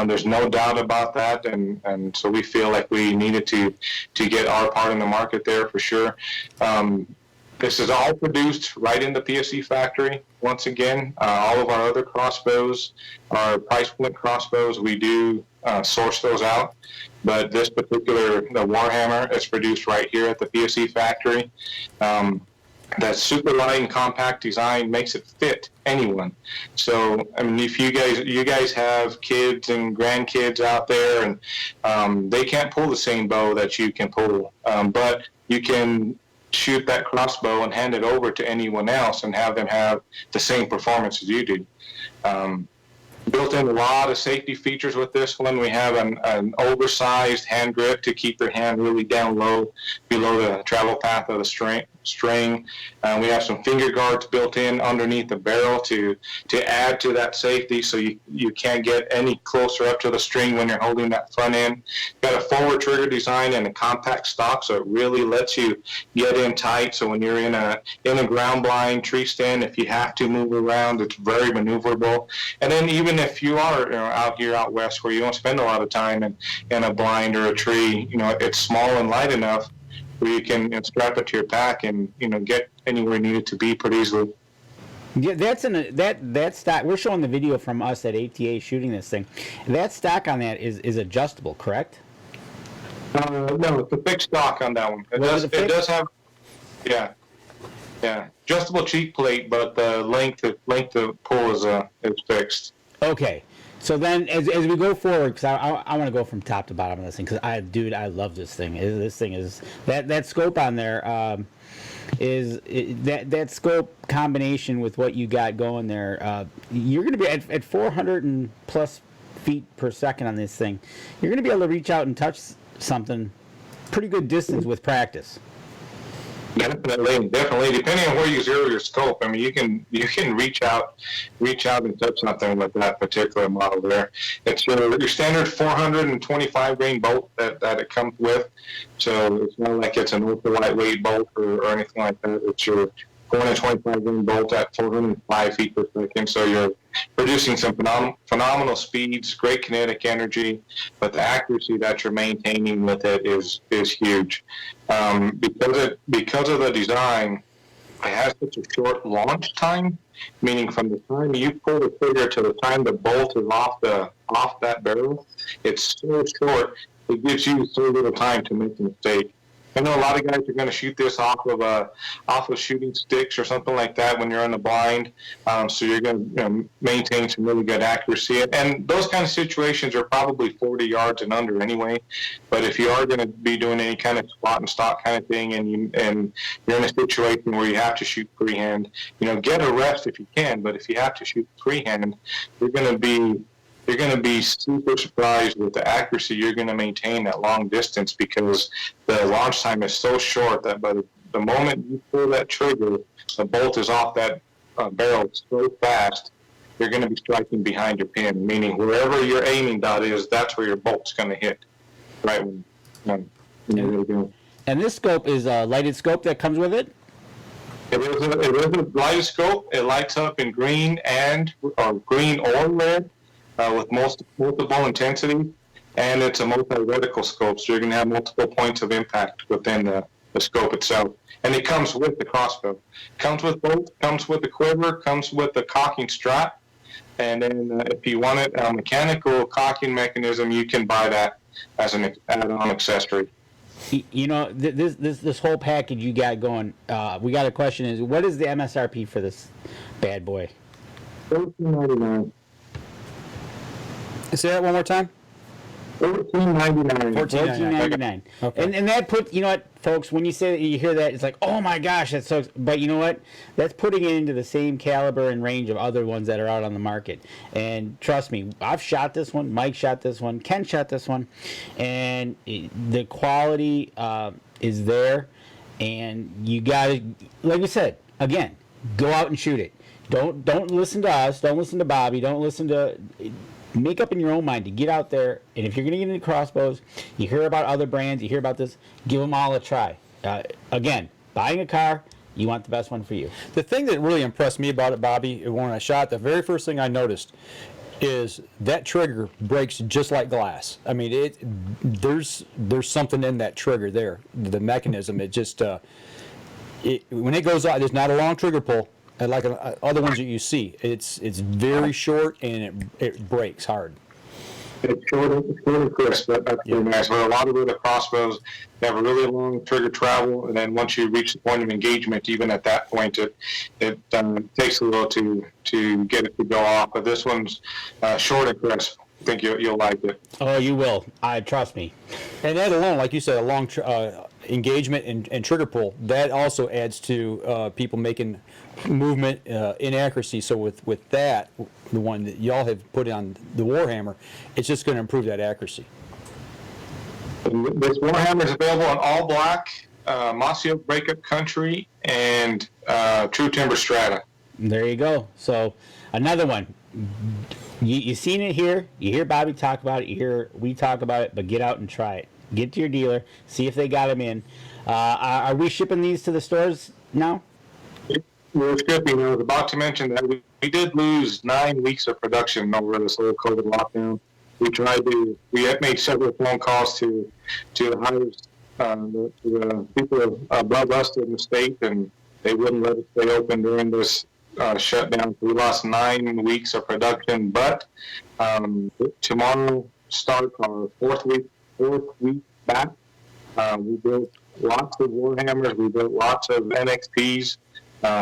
Speaker 3: There's no doubt about that, and so we feel like we needed to get our part in the market there for sure. This is all produced right in the PSE factory. Once again, all of our other crossbows are price point crossbows. We do source those out, but this particular, the Warhammer, is produced right here at the PSE factory. That super light and compact design makes it fit anyone. So, I mean, if you guys have kids and grandkids out there, and they can't pull the same bow that you can pull, but you can shoot that crossbow and hand it over to anyone else and have them have the same performance as you did. Built in a lot of safety features with this one. We have an oversized hand grip to keep your hand really down low below the travel path of the string. We have some finger guards built in underneath the barrel to add to that safety, so you can't get any closer up to the string when you're holding that front end. Got a forward trigger design and a compact stock, so it really lets you get in tight. So when you're in a ground blind tree stand, if you have to move around, it's very maneuverable. And then even if you are out west where you don't spend a lot of time in a blind or a tree, it's small and light enough where you can strap it to your pack and get anywhere you need it to be pretty easily.
Speaker 2: Yeah, that stock. We're showing the video from us at ATA shooting this thing. That stock on that is adjustable, correct?
Speaker 3: No, it's a fixed stock on that one. It does have, yeah, adjustable cheek plate, but the length of pull is fixed.
Speaker 2: Okay. So then, as we go forward, because I want to go from top to bottom of this thing, because I love this thing. This thing is that scope on there that scope combination with what you got going there. You're going to be at 400 and plus feet per second on this thing. You're going to be able to reach out and touch something pretty good distance with practice.
Speaker 3: Definitely. Depending on where you zero your scope, I mean, you can reach out and touch something with that particular model there. It's your standard 425 grain bolt that it comes with. So it's not like it's an ultra lightweight bolt or anything like that. It's your 425 grain bolt at 405 feet per second. So you're producing some phenomenal speeds, great kinetic energy, but the accuracy that you're maintaining with it is huge. Because of the design, it has such a short launch time, meaning from the time you pull the trigger to the time the bolt is off that barrel, it's so short, it gives you so little time to make a mistake. I know a lot of guys are going to shoot this off of shooting sticks or something like that when you're in the blind. So you're going to maintain some really good accuracy. And those kind of situations are probably 40 yards and under anyway. But if you are going to be doing any kind of spot and stock kind of thing, and you're in a situation where you have to shoot freehand, get a rest if you can. But if you have to shoot freehand, you're going to be super surprised with the accuracy you're going to maintain at long distance, because the launch time is so short that by the moment you pull that trigger, the bolt is off that barrel so fast, you're going to be striking behind your pin, meaning wherever your aiming dot is, that's where your bolt's going to hit, right when you're really going.
Speaker 2: And this scope is a lighted scope that comes with it?
Speaker 3: It is a lighted scope. It lights up in green or red. With multiple intensity, and it's a multi-reticle scope, so you're going to have multiple points of impact within the scope itself. And it comes with the crossbow. Comes with both, comes with the quiver, comes with the cocking strap, and then if you want it, a mechanical cocking mechanism, you can buy that as an add-on accessory.
Speaker 2: This whole package you got going, we got a question, is what is the MSRP for this bad boy?
Speaker 3: $14.99.
Speaker 1: Say that one more time.
Speaker 3: $14.99.
Speaker 2: $14.99.
Speaker 1: Okay.
Speaker 2: And that put, what, folks, when you say that, you hear that, it's like, oh my gosh, that's so. But you know what? That's putting it into the same caliber and range of other ones that are out on the market. And trust me, I've shot this one. Mike shot this one. Ken shot this one, and the quality is there. And you gotta, like we said, again, go out and shoot it. Don't listen to us. Don't listen to Bobby. Don't listen to. Make up in your own mind to get out there, and if you're going to get into crossbows, you hear about other brands, you hear about this, give them all a try. Again, buying a car, you want the best one for you.
Speaker 1: The thing that really impressed me about it, Bobby, when I shot, the very first thing I noticed is that trigger breaks just like glass. I mean, there's something in that trigger there, the mechanism. It just when it goes out, there's not a long trigger pull. And like other ones that you see, it's very short and it breaks hard.
Speaker 3: It's short and crisp. That's really nice. But a lot of the crossbows, they have a really long trigger travel, and then once you reach the point of engagement, even at that point, it takes a little to get it to go off. But this one's short and crisp. I think you'll like it.
Speaker 2: Oh, you will. Trust me.
Speaker 1: And that alone, like you said, engagement and trigger pull, that also adds to people making movement inaccuracy. So with that, the one that y'all have put on the Warhammer, it's just going to improve that accuracy.
Speaker 3: This Warhammer is available in all black, Mossy Oak Breakup Country, and True Timber Strata.
Speaker 2: There you go. So another one. You seen it here. You hear Bobby talk about it. You hear we talk about it. But get out and try it. Get to your dealer. See if they got them in. Are we shipping these to the stores now?
Speaker 3: We're shipping. I was about to mention that we did lose 9 weeks of production over this little COVID lockdown. We had made several phone calls to the highest the people above us in the state, and they wouldn't let us stay open during this shutdown. So we lost 9 weeks of production, but tomorrow starts our fourth week back. We built lots of Warhammers. We built lots of NXPs.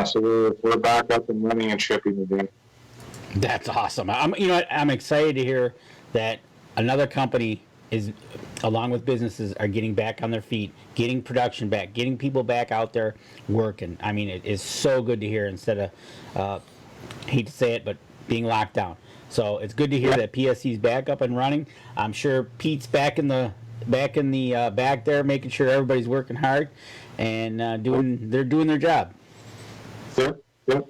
Speaker 3: So we're back up and running and shipping again.
Speaker 2: That's awesome. I'm excited to hear that another company is, along with businesses, are getting back on their feet, getting production back, getting people back out there working. I mean, it is so good to hear instead of, hate to say it, but being locked down. So it's good to hear that PSE's back up and running. I'm sure Pete's back in the back there, making sure everybody's working hard and they're doing their job.
Speaker 3: Yep.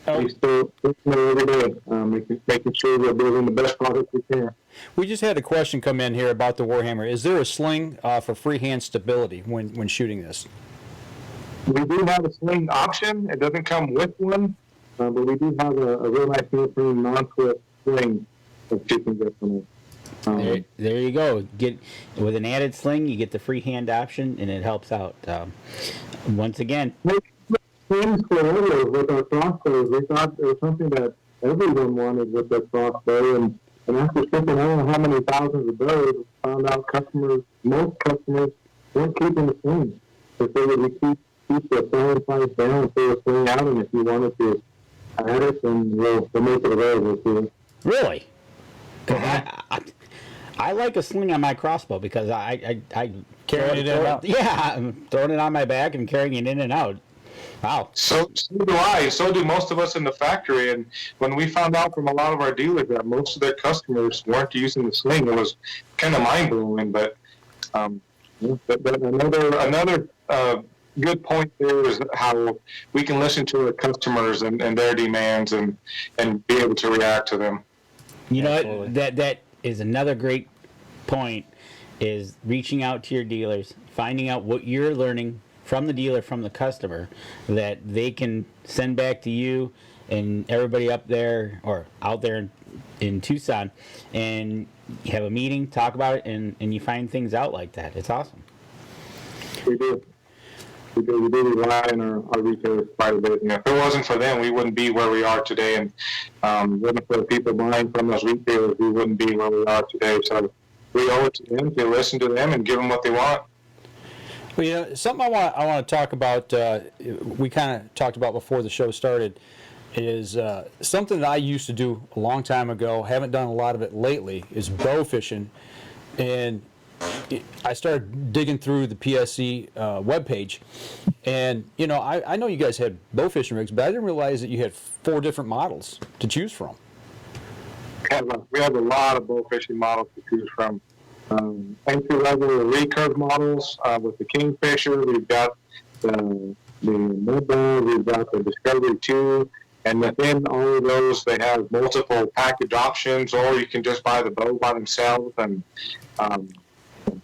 Speaker 3: We still every day, making sure we're building the best product we can.
Speaker 1: We just had a question come in here about the Warhammer. Is there a sling for freehand stability when shooting this?
Speaker 3: We do have a sling option. It doesn't come with one, but we do have a real nice neoprene non-twist sling that you can get from it.
Speaker 2: There you go. Get with an added sling, you get the freehand option, and it helps out. Once again.
Speaker 3: Things forever with our crossbows. We thought it was something that everyone wanted with their crossbow, and after shipping I don't know how many thousands of bows, we found out most customers weren't keeping the sling. They figured we keep the selling price down and throw the sling out, and if you wanted to add it, then we'll make it available to you.
Speaker 2: Really? I like a sling on my crossbow because I
Speaker 1: Carrying it in and out.
Speaker 2: Yeah, I'm throwing it on my back and carrying it in and out. Wow.
Speaker 3: So do I. So do most of us in the factory. And when we found out from a lot of our dealers that most of their customers weren't using the sling, it was kind of mind blowing. But another good point there is how we can listen to our customers and their demands and be able to react to them.
Speaker 2: You know what? That is another great point. Is reaching out to your dealers, finding out what you're learning from the dealer, from the customer, that they can send back to you and everybody up there or out there in Tucson, and you have a meeting, talk about it, and you find things out like that. It's awesome.
Speaker 3: We do rely on our retailers quite a bit. If it wasn't for them, we wouldn't be where we are today, and wasn't for the people buying from those retailers, we wouldn't be where we are today. So we owe it to them to listen to them and give them what they want.
Speaker 1: Well, you know, something I want to talk about, we kind of talked about before the show started, is something that I used to do a long time ago, haven't done a lot of it lately, is bow fishing. And I started digging through the PSE webpage, and, you know, I know you guys had bow fishing rigs, but I didn't realize that you had 4 different models to choose from.
Speaker 3: We have a lot of bow fishing models to choose from. Entry-level recurve models with the Kingfisher. We've got the Mudbow. We've got the Discovery 2. And within all of those, they have multiple package options, or you can just buy the bow by themselves and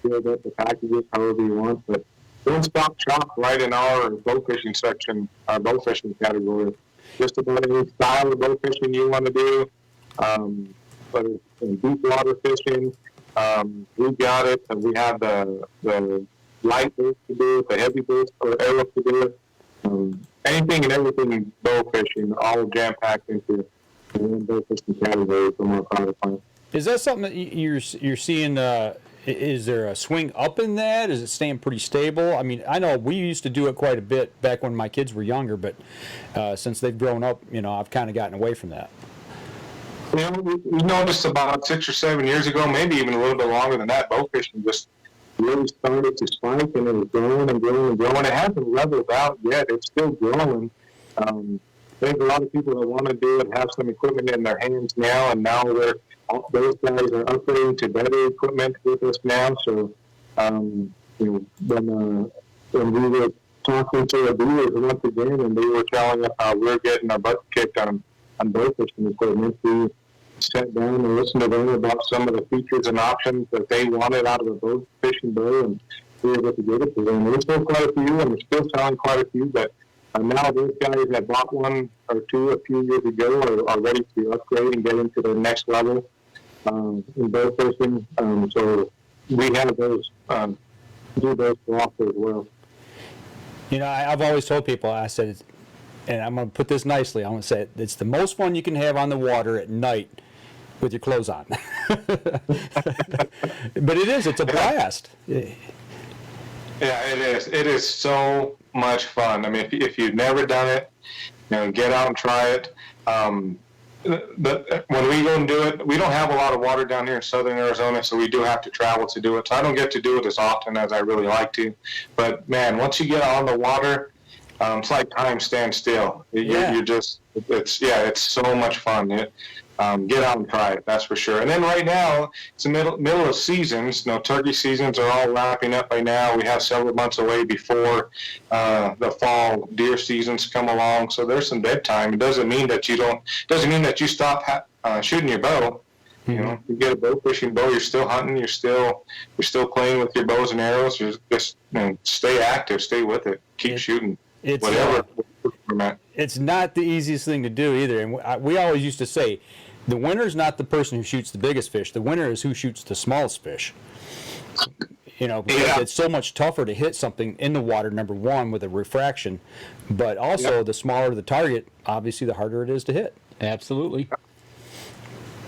Speaker 3: build up the packages however you want. But one-stop shop right in our bow fishing section, our bow fishing category. Just about any style of bow fishing you want to do, whether it's in deep water fishing. We've got it, and we have the light boats to do it, the heavy boats or arrows to do it. Anything and everything bow fishing, all jam-packed into one bow fishing category from our product line.
Speaker 1: Is that something that you're seeing? Is there a swing up in that? Is it staying pretty stable? I mean, I know we used to do it quite a bit back when my kids were younger, but since they've grown up, you know, I've kind of gotten away from that.
Speaker 3: You know, we noticed about 6 or 7 years ago, maybe even a little bit longer than that, bow fishing just really started to spike, and it was growing and growing and growing. It hasn't leveled out yet. It's still growing. I think a lot of people that want to do it have some equipment in their hands now, and now those guys are upgrading to better equipment with us now. So, when we were talking to the dealers once again, and they were telling us how we're getting our butts kicked on bow fishing equipment, we sat down and listened to them about some of the features and options that they wanted out of a bow fishing bow, and we were able to get it to them. We sold quite a few, and we're still selling quite a few, but now those guys that bought one or two a few years ago are ready to upgrade and get into the next level in bow fishing. So we have those do those to offer as well.
Speaker 1: I've always told people, I said, and I'm going to put this nicely, I'm going to say it's the most fun you can have on the water at night with your clothes on. But it's a blast.
Speaker 3: Yeah, it is. It is so much fun. I mean, if you've never done it, get out and try it. But when we go and do it, we don't have a lot of water down here in southern Arizona, so we do have to travel to do it. So I don't get to do it as often as I really like to. But man, once you get on the water, it's like time stands still. You're just, it's so much fun. Get out and try it, that's for sure. And then right now, it's the middle of seasons. Turkey seasons are all wrapping up by now. We have several months away before the fall deer seasons come along. So there's some dead time. It doesn't mean that you stop shooting your bow. You get a bow fishing bow, you're still hunting, you're still playing with your bows and arrows. You just stay active, stay with it, keep shooting. Whatever.
Speaker 1: It's not the easiest thing to do either. And we always used to say, the winner's not the person who shoots the biggest fish. The winner is who shoots the smallest fish. Because it's so much tougher to hit something in the water, number one, with a refraction. But also, the smaller the target, obviously, the harder it is to hit.
Speaker 2: Absolutely.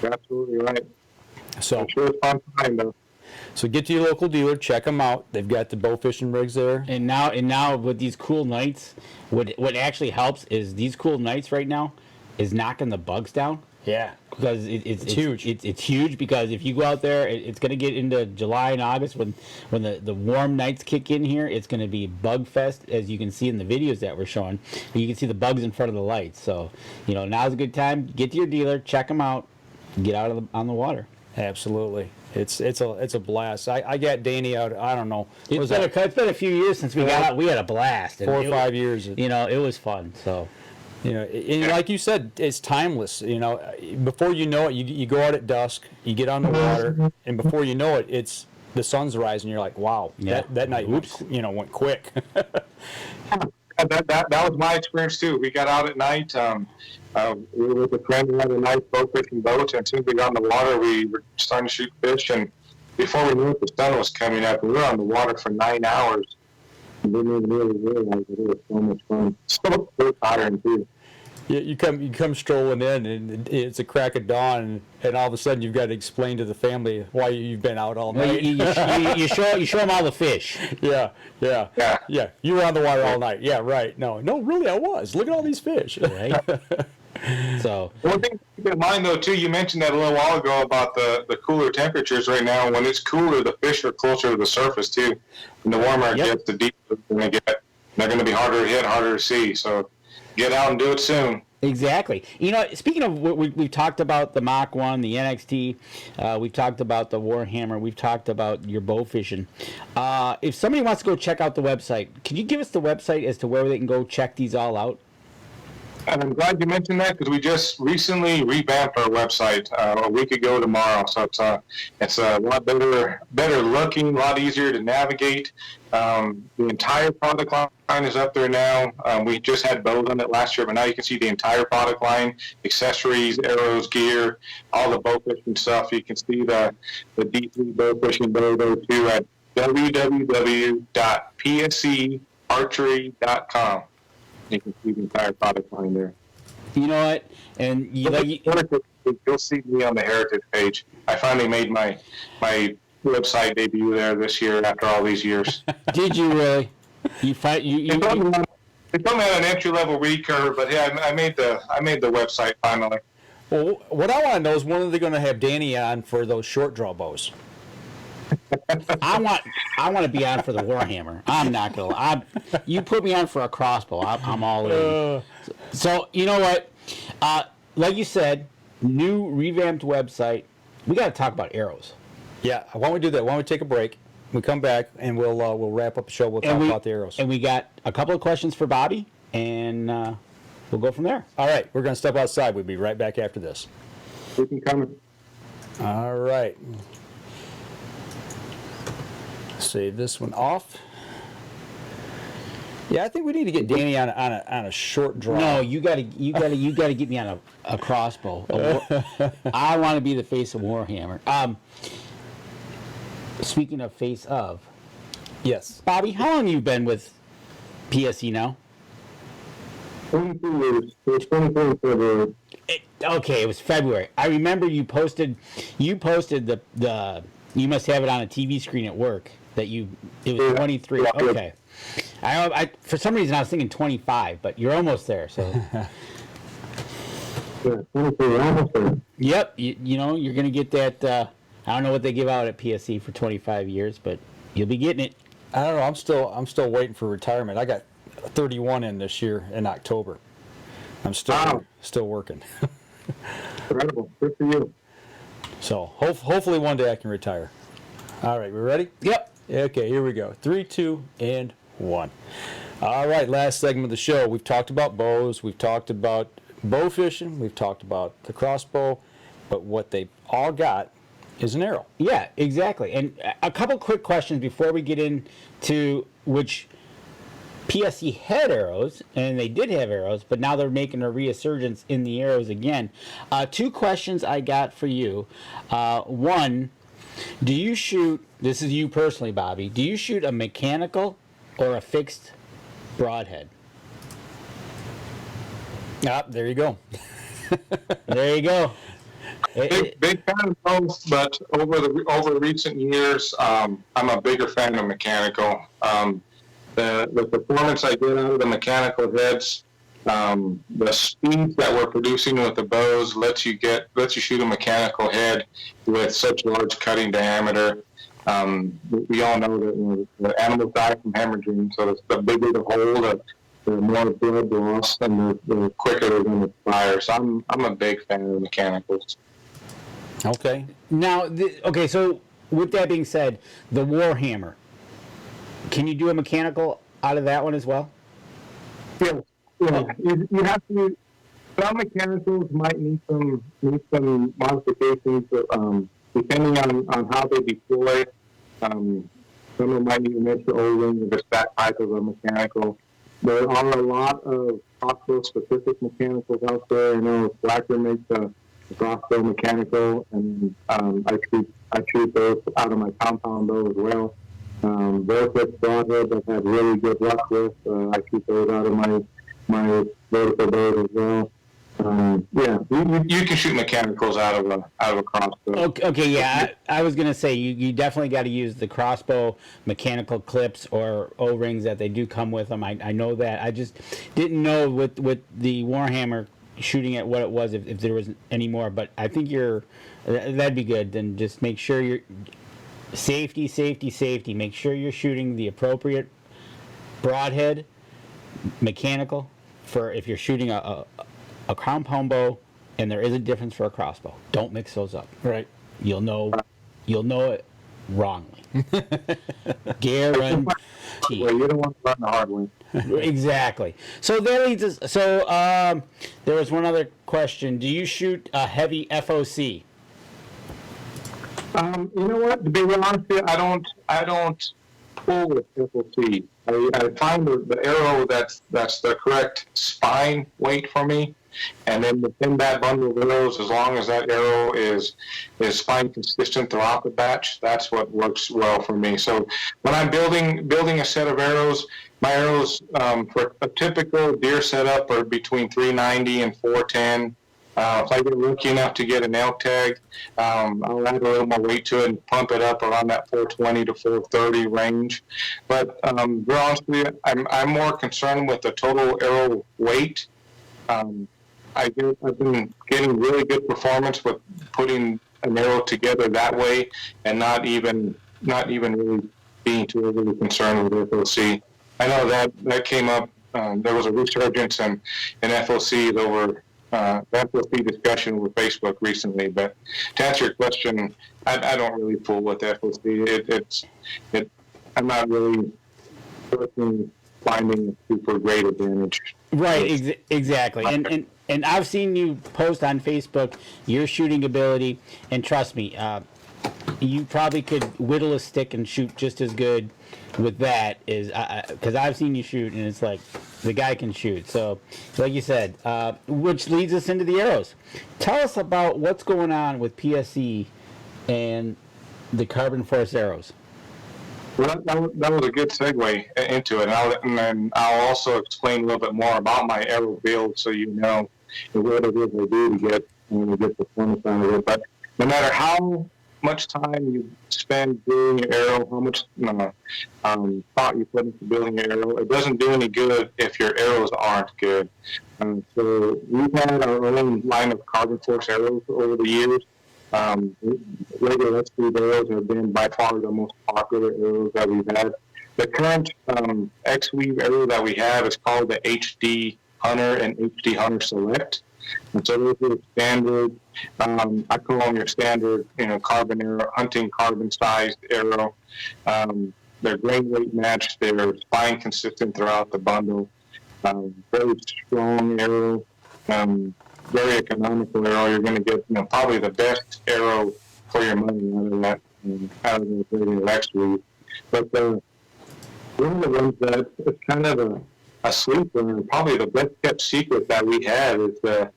Speaker 3: You're absolutely right.
Speaker 1: So,
Speaker 3: I'm sure it's fun time, though.
Speaker 1: So get to your local dealer, check them out. They've got the bow fishing rigs there.
Speaker 2: And now with these cool nights, what actually helps is these cool nights right now is knocking the bugs down.
Speaker 1: Yeah,
Speaker 2: because it's
Speaker 1: huge.
Speaker 2: It's huge because if you go out there, it's going to get into July and August when the warm nights kick in here. It's going to be bug fest, as you can see in the videos that we're showing. You can see the bugs in front of the lights. So now's a good time. Get to your dealer, check them out, get out on the water.
Speaker 1: Absolutely. It's a blast. I got Danny out. I don't know.
Speaker 2: It's been a few years since we got out. We had a blast.
Speaker 1: 4 or 5 years.
Speaker 2: It was fun. So.
Speaker 1: And like you said, it's timeless. Before you know it, you go out at dusk, you get on the water, and before you know it, it's the sun's rising. You're like, wow, that night, went quick.
Speaker 3: That was my experience too. We got out at night. We were with a friend the other night, boat fishing boats, and as soon as we got on the water, we were starting to shoot fish. And before we knew it, the sun was coming up. We were on the water for 9 hours. And didn't even really realize it was so much fun. So tiring too.
Speaker 1: You come strolling in, and it's a crack of dawn, and all of a sudden you've got to explain to the family why you've been out all night.
Speaker 2: You show them all the fish.
Speaker 1: Yeah. You were on the water all night. Yeah, right. No, really, I was. Look at all these fish.
Speaker 2: Right. So
Speaker 3: one thing to keep in mind, though, too, you mentioned that a little while ago about the cooler temperatures right now. When it's cooler, the fish are closer to the surface too, and the warmer it gets, the deeper they get. They're going to be harder to hit, harder to see. So get out and do it soon.
Speaker 2: Exactly. Speaking of what we've talked about the Mach 1, the NXT, we've talked about the Warhammer, we've talked about your bow fishing. If somebody wants to go check out the website, can you give us the website as to where they can go check these all out?
Speaker 3: And I'm glad you mentioned that because we just recently revamped our website a week ago tomorrow. So it's a lot better looking, a lot easier to navigate. The entire product line is up there now. We just had bows on it last year, but now you can see the entire product line, accessories, arrows, gear, all the bow fishing stuff. You can see the D3 bow fishing bow there too at www.psearchery.com. You can see the entire product line there.
Speaker 2: You know what? And
Speaker 3: you'll see me on the Heritage page. I finally made my website debut there this year after all these years.
Speaker 2: Did you really?
Speaker 3: It's only at an entry level recurve, but yeah, I made the website finally.
Speaker 1: Well, what I want to know is when are they going to have Danny on for those short draw bows?
Speaker 2: I want to be on for the Warhammer. I'm not gonna. You put me on for a crossbow. I'm all in. So you know what? Like you said, new revamped website. We got to talk about arrows.
Speaker 1: Yeah, why don't we do that? Why don't we take a break? We come back and we'll wrap up the show. We'll talk about the arrows.
Speaker 2: And we got a couple of questions for Bobby, and we'll go from there.
Speaker 1: All right, we're going to step outside. We'll be right back after this.
Speaker 3: We can come.
Speaker 1: All right. Save this one off. Yeah, I think we need to get Danny on a short draw.
Speaker 2: No, you gotta get me on a crossbow. I want to be the face of Warhammer. Speaking of face of,
Speaker 1: Yes.
Speaker 2: Bobby, how long have you been with PSE now?
Speaker 3: 22 years. It's 24 February.
Speaker 2: Okay, it was February. I remember you posted the you must have it on a TV screen at work that it was 23. Okay. I for some reason I was thinking 25, but you're almost there. So.
Speaker 3: Yeah, 24, almost there.
Speaker 2: Yep, you know you're gonna get that. I don't know what they give out at PSE for 25 years, but you'll be getting it.
Speaker 1: I don't know. I'm still waiting for retirement. I got 31 in this year in October. I'm still working.
Speaker 3: Incredible. Good for you.
Speaker 1: So hopefully one day I can retire. All right, we ready?
Speaker 2: Yep.
Speaker 1: Okay, here we go. 3, 2, and 1. All right, last segment of the show. We've talked about bows. We've talked about bow fishing. We've talked about the crossbow. But what they've all got is an arrow.
Speaker 2: Yeah, exactly. And a couple quick questions before we get into which PSE had arrows, and they did have arrows, but now they're making a resurgence in the arrows again. 2 questions I got for you. One, do you shoot, this is you personally, Bobby, do you shoot a mechanical or a fixed broadhead?
Speaker 1: Ah, there you go.
Speaker 2: There you go.
Speaker 3: Big fan of both, but over recent years, I'm a bigger fan of mechanical. The performance I get out of the mechanical heads, the speed that we're producing with the bows lets you shoot a mechanical head with such large cutting diameter. We all know that the animals die from hemorrhaging, so the bigger the hole, the more blood loss, and the quicker they're going to expire. So I'm a big fan of the mechanicals.
Speaker 1: Okay.
Speaker 2: Now, so with that being said, the Warhammer, can you do a mechanical out of that one as well?
Speaker 3: Yeah. You have to. Some mechanicals might need some modifications, depending on how they deploy. Some of them might need an extra O-ring if it's that type of a mechanical. There are a lot of crossbow-specific mechanicals out there. I know Blacker makes a crossbow mechanical, and I shoot those out of my compound bow as well. Vortex broadhead I've had really good luck with. I shoot those out of my vertical bows as well. Yeah, you can shoot mechanicals out of a crossbow.
Speaker 2: Okay, yeah, I was gonna say you definitely got to use the crossbow mechanical clips or O-rings that they do come with them. I know that. I just didn't know with the Warhammer shooting at what it was if there was any more. But I think that'd be good. Then just make sure you're safety. Make sure you're shooting the appropriate broadhead mechanical for if you're shooting a compound bow, and there is a difference for a crossbow. Don't mix those up.
Speaker 1: Right.
Speaker 2: You'll know it wrongly. Guaranteed.
Speaker 3: Well, you don't want to run the hard way.
Speaker 2: Exactly. So that leads us. So there was one other question. Do you shoot a heavy FOC?
Speaker 3: You know what? To be real honest with you, I don't pull with FOC. I find the arrow that's the correct spine weight for me, and then within that bundle of arrows, as long as that arrow is spine consistent throughout the batch, that's what works well for me. So when I'm building a set of arrows, my arrows for a typical deer setup are between 390 and 410. If I get lucky enough to get an elk tag, I'll add a little more weight to it and pump it up around that 420 to 430 range. But to be honest with you, I'm more concerned with the total arrow weight. I've been getting really good performance with putting an arrow together that way and not even not even really being too overly concerned with FOC. I know that came up. There was a resurgence in FOCs over FOC discussion with Facebook recently. But to answer your question, I don't really fool with FOC. I'm not really personally finding a super great advantage.
Speaker 2: Right, exactly. And I've seen you post on Facebook your shooting ability, and trust me, you probably could whittle a stick and shoot just as good with that as because I've seen you shoot, and it's like the guy can shoot. So, like you said, which leads us into the arrows. Tell us about what's going on with PSE and the carbon force arrows.
Speaker 3: Well, that was a good segue into it, and then I'll also explain a little bit more about my arrow build, so you know what it is I do to get performance out of it. But no matter how much time you spend building your arrow, how much thought you put into building your arrow, it doesn't do any good if your arrows aren't good. So we've had our own line of carbon force arrows over the years. Regular X-Weave arrows have been by far the most popular arrows that we've had. The current X-Weave arrow that we have is called the HD Hunter and HD Hunter Select. And so those are standard, I call them your standard, carbon arrow, hunting carbon-sized arrow. They're grain weight matched. They're spine consistent throughout the bundle. Very strong arrow. Very economical arrow. You're going to get probably the best arrow for your money out of the regular X-Weave. But one of the ones that is kind of a sleeper, and probably the best kept secret that we have, is the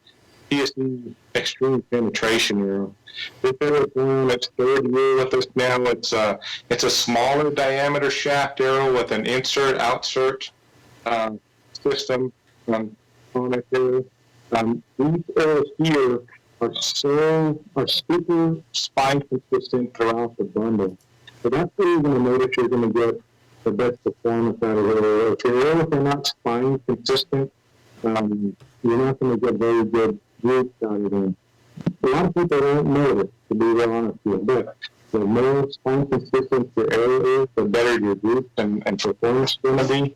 Speaker 3: PSE Extreme Penetration arrow. This arrow is in its third year with us now. It's a smaller diameter shaft arrow with an insert-outsert system on it there. These arrows here are super spine consistent throughout the bundle. So that's where you're going to notice you're going to get the best performance out of your arrow. If your arrows are not spine consistent, you're not going to get very good groups out of them. A lot of people don't know this, to be real honest with you, but the more spine consistent your arrow is, the better your groups and performance is going to be.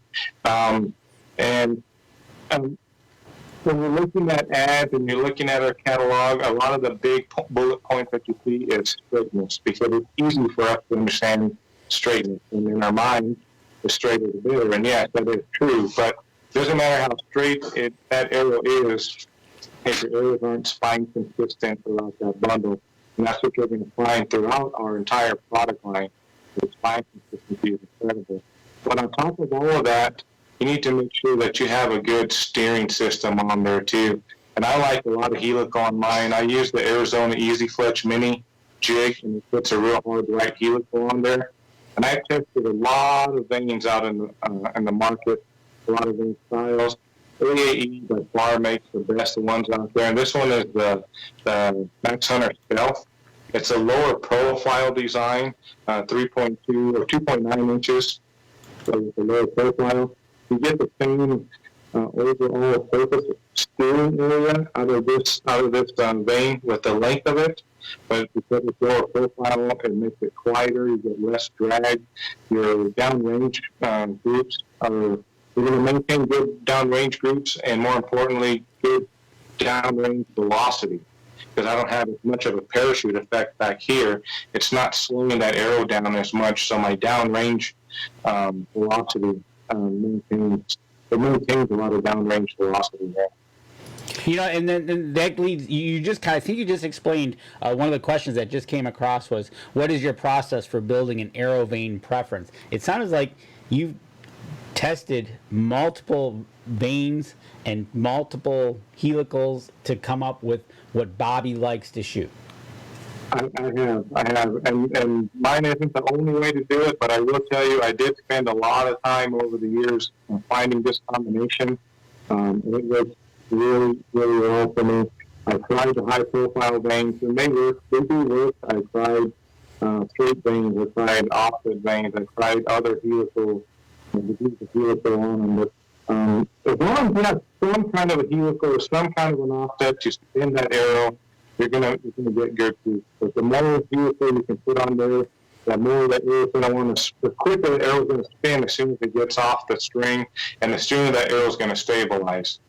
Speaker 3: When you're looking at ads and you're looking at our catalog, a lot of the big bullet points that you see is straightness, because it's easy for us to understand straightness. And in our mind, the straighter the better. And yes, that is true, but it doesn't matter how straight that arrow is if your arrows aren't spine consistent throughout that bundle. And that's what you're going to find throughout our entire product line. The spine consistency is incredible. But on top of all of that, you need to make sure that you have a good steering system on there too. And I like a lot of helical on mine. I use the Arizona Easy Fletch Mini jig, and it puts a real hard right helical on there. And I've tested a lot of vanes out in the market, a lot of vane styles. AAE by far makes the best ones out there. And this one is the Max Hunter Stealth. It's a lower profile design, 3.2 or 2.9 inches. So it's a lower profile. You get the same overall surface steering area out of this vane with the length of it, but because it's lower profile, it makes it quieter. You get less drag. Your downrange groups you're going to maintain good downrange groups, and more importantly, good downrange velocity. Because I don't have as much of a parachute effect back here, it's not slowing that arrow down as much. So my downrange velocity maintains a lot of downrange velocity there.
Speaker 2: And then that leads you just I think you just explained one of the questions that just came across was, what is your process for building an arrow vane preference? It sounds like you've tested multiple vanes and multiple helicals to come up with what Bobby likes to shoot.
Speaker 3: I have, and mine isn't the only way to do it, but I will tell you, I did spend a lot of time over the years finding this combination. It works really, really well for me. I tried the high-profile vanes, and they work. They do work. I tried straight vanes. I tried offset vanes. I tried other helicals. Helical on them, but as long as you have some kind of a helical or some kind of an offset to spin that arrow, you're gonna get good groups. But the more helical you can put on there, the more the arrow's going to want to, the quicker the arrow's going to spin as soon as it gets off the string, and the sooner that arrow's going to stabilize.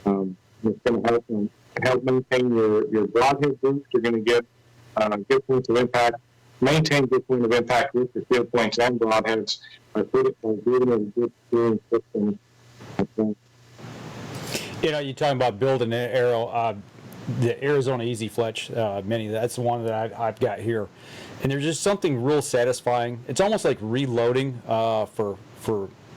Speaker 3: It's going to help maintain your broadhead boost. You're going to get good points of impact, maintain good point of impact with your field points and broadheads by giving a good steering system.
Speaker 1: You're talking about building an arrow. The Arizona Easy Fletch Mini, that's the one that I've got here. And there's just something real satisfying. It's almost like reloading for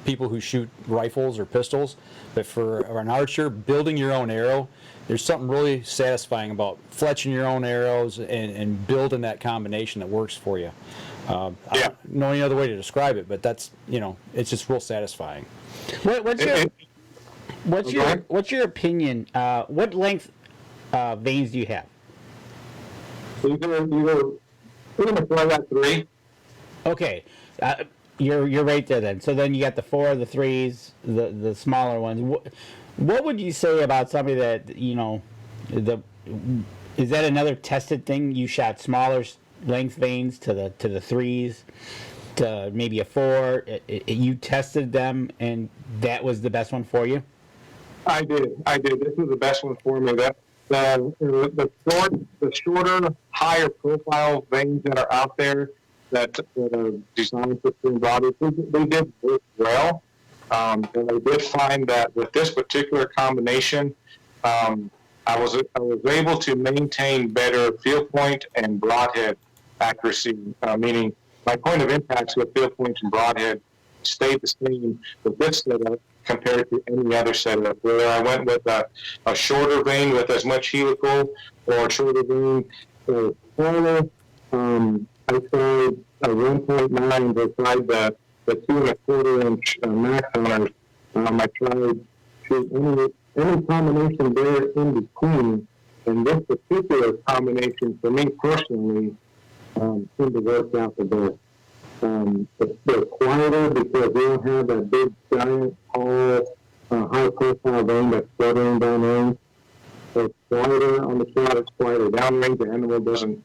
Speaker 1: people who shoot rifles or pistols. But for an archer, building your own arrow, there's something really satisfying about fletching your own arrows and building that combination that works for you. I don't know any other way to describe it, but that's, it's just real satisfying.
Speaker 2: What's your opinion? What length veins do you have?
Speaker 3: You're pretty much right at 3.
Speaker 2: Okay, you're right there then. So then you got the 4, the 3s, the smaller ones. What would you say about somebody that is that another tested thing? You shot smaller length veins to the 3s, to maybe a 4. You tested them, and that was the best one for you.
Speaker 3: I did. This was the best one for me. The shorter, higher profile veins that are out there that are designed for twin bodies, they did work well. And I did find that with this particular combination, I was able to maintain better field point and broadhead accuracy, meaning my point of impacts with field points and broadhead stayed the same with this setup compared to any other setup, where I went with a shorter vein with as much helical, or a shorter vein or smaller. I tried a 1.9 beside the 2.25 inch max hunters. I tried to any combination there in between, and this particular combination for me personally seemed to work out the best. They're quieter because they don't have that big, giant, tall, high-profile vein that's fluttering downrange. So it's quieter on the shot, it's quieter downrange. The animal doesn't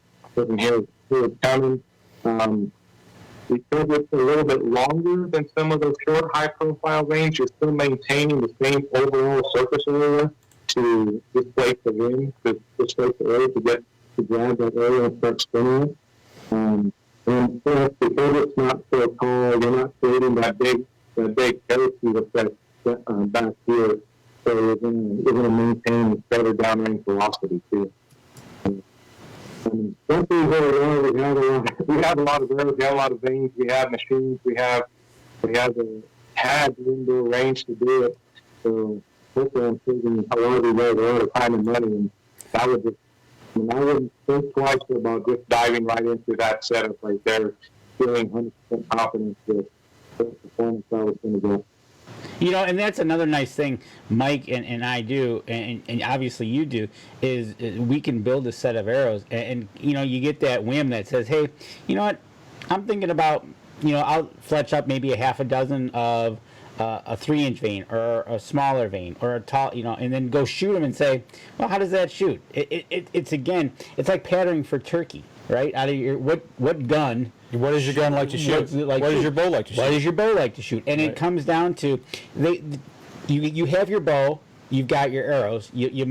Speaker 3: hear it coming. Because it's a little bit longer than some of those short, high-profile veins, you're still maintaining the same overall surface area to displace the wind, to displace the air, to grab that area and start spinning it. And plus, because it's not so tall, you're not creating that big parachute effect back here. So you're going to maintain better downrange velocity too. Don't be very long. We have a lot of arrows. We have a lot of veins. We have machines. We have had indoor range to do it. So hopefully, I'm saving a lot of these guys a lot of time and money. And I wouldn't think twice about just diving right into that setup right there, feeling 100% confident that the performance I was going to get.
Speaker 2: And that's another nice thing Mike and I do, and obviously you do, is we can build a set of arrows, and you get that whim that says, hey, you know what, I'm thinking about, I'll fletch up maybe a half a dozen of a 3-inch vein, or a smaller vein, or a tall, and then go shoot them and say, well, how does that shoot? It's like patterning for turkey, right? Out of your, what gun...
Speaker 1: What does your gun like to shoot? What does your bow like to shoot?
Speaker 2: What does your bow like to shoot? And it comes down to, you have your bow, you've got your arrows, you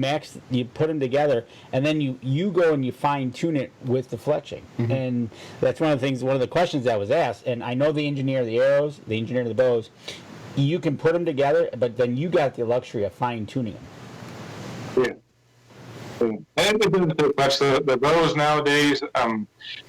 Speaker 2: put them together, and then you go and you fine tune it with the fletching. Mm-hmm. And that's one of the questions that was asked. And I know the engineer of the arrows, the engineer of the bows, you can put them together, but then you got the luxury of fine tuning them.
Speaker 3: Yeah. And it doesn't take much. The bows nowadays,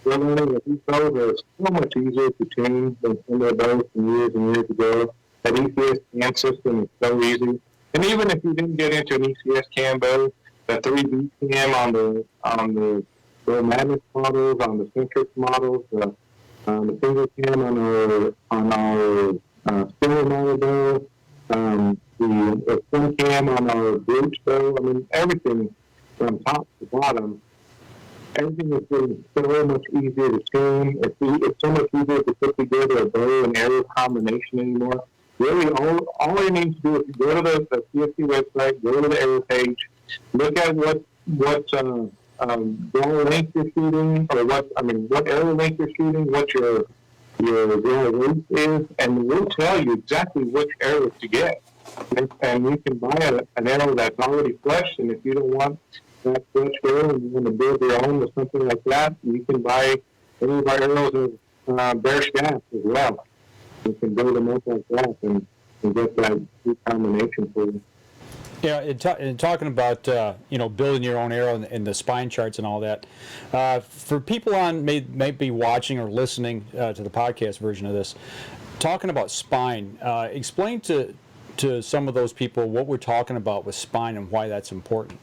Speaker 3: we're learning that these bows are so much easier to tune than some of the bows from years and years ago. That ECS cam system is so easy. And even if you didn't get into an ECS cam bow, the 3D cam on the Bow Madness models, on the Centric models, the single cam on our silver model bow, the twin cam on our Brooch bow. I mean, everything. From top to bottom, everything is getting so much easier to tune. It's so much easier to put together a bow and arrow combination anymore. Really, all you need to do is go to the PSE website, go to the arrow page, look at what ball length you're shooting, or what arrow length you're shooting, what your your draw weight is, and we'll tell you exactly which arrows to get. And you can buy an arrow that's already fleshed, and if you don't want that fleshed arrow and you want to build your own or something like that, you can buy any of our arrows of bare shafts as well. You can build them up like that and get that good combination for you.
Speaker 1: Yeah, in talking about building your own arrow and the spine charts and all that, for people may be watching or listening to the podcast version of this, talking about spine, explain to some of those people what we're talking about with spine and why that's important.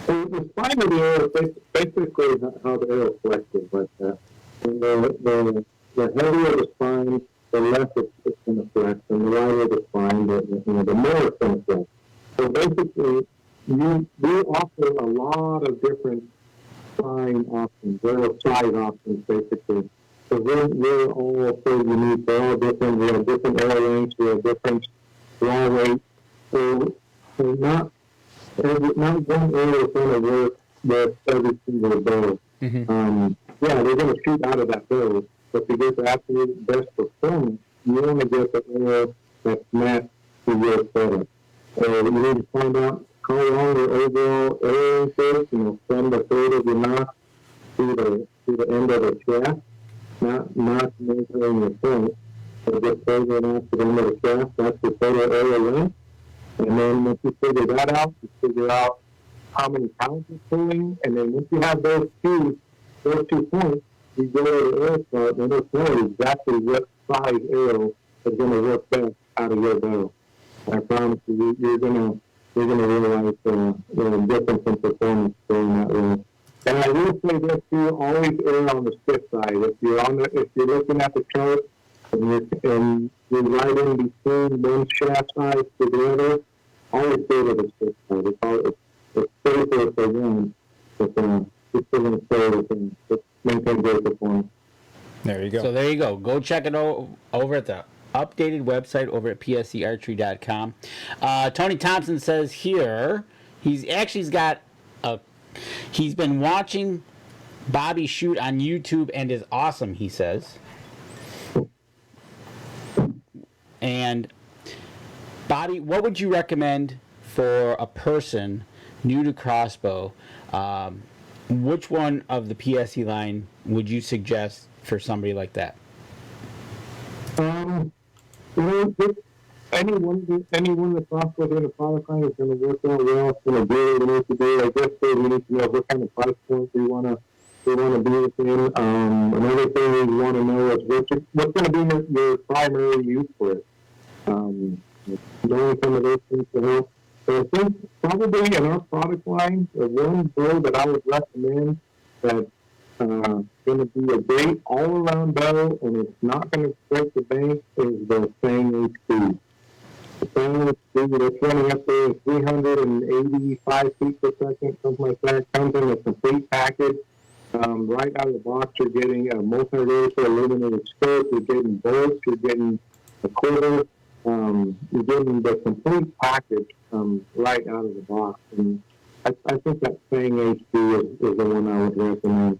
Speaker 3: So the spine of the arrow is basically how the arrow flexes like that. The heavier the spine, the less it's going to flex, and the lighter the spine, the more it's going to flex. So basically, we offer a lot of different spine options, arrow size options, basically. So we're all so unique. They're all different. We have different arrow lengths. We have different draw weights. So not one arrow is going to work with every single bow. Mm-hmm. They're going to shoot out of that bow. But to get the absolute best performance, you only get the arrow that's meant to your setup. So you need to find out how long your overall arrow is, from the third of your knot to the end of the shaft, not measuring your point. So just further enough to the end of the shaft, that's your total arrow length. And then once you figure that out, you figure out how many pounds you're pulling, and then once you have those two points, you go to the arrow chart and it'll tell you exactly what size arrow is going to work best out of your bow. I promise you, you're gonna realize the difference in performance going that way. And I will say this too: always err on the stiff side. If you're looking at the chart and you're right in between one shaft size to the other, always go to the stiff side. It's safer for one, but it's still going to stay with them. Maintain great performance.
Speaker 1: There you go.
Speaker 2: So there you go. Go check it over at the updated website over at psearchery.com. Tony Thompson says here he's been watching Bobby shoot on YouTube and is awesome, he says. And Bobby, what would you recommend for a person new to crossbow? Which one of the PSE line would you suggest for somebody like that? Anyone
Speaker 3: that's crossbows in the product line is going to work out well. It's going to do what we need to do. I guess we need to know what kind of price point we want to be within. Another thing we want to know is what's going to be your primary use for it. Knowing some of those things to help. So I think probably in our product line, the one bow that I would recommend that's going to be a great all-around bow, and it's not going to break the bank, is the Fang HD. The Fang HD, that's running up there at 385 feet per second, something like that. Comes in a complete package. Right out of the box, you're getting a multi-rotor illuminated scope, you're getting bolts, you're getting a quarter, you're getting the complete package right out of the box. And I think that Fang HD is the one I would recommend.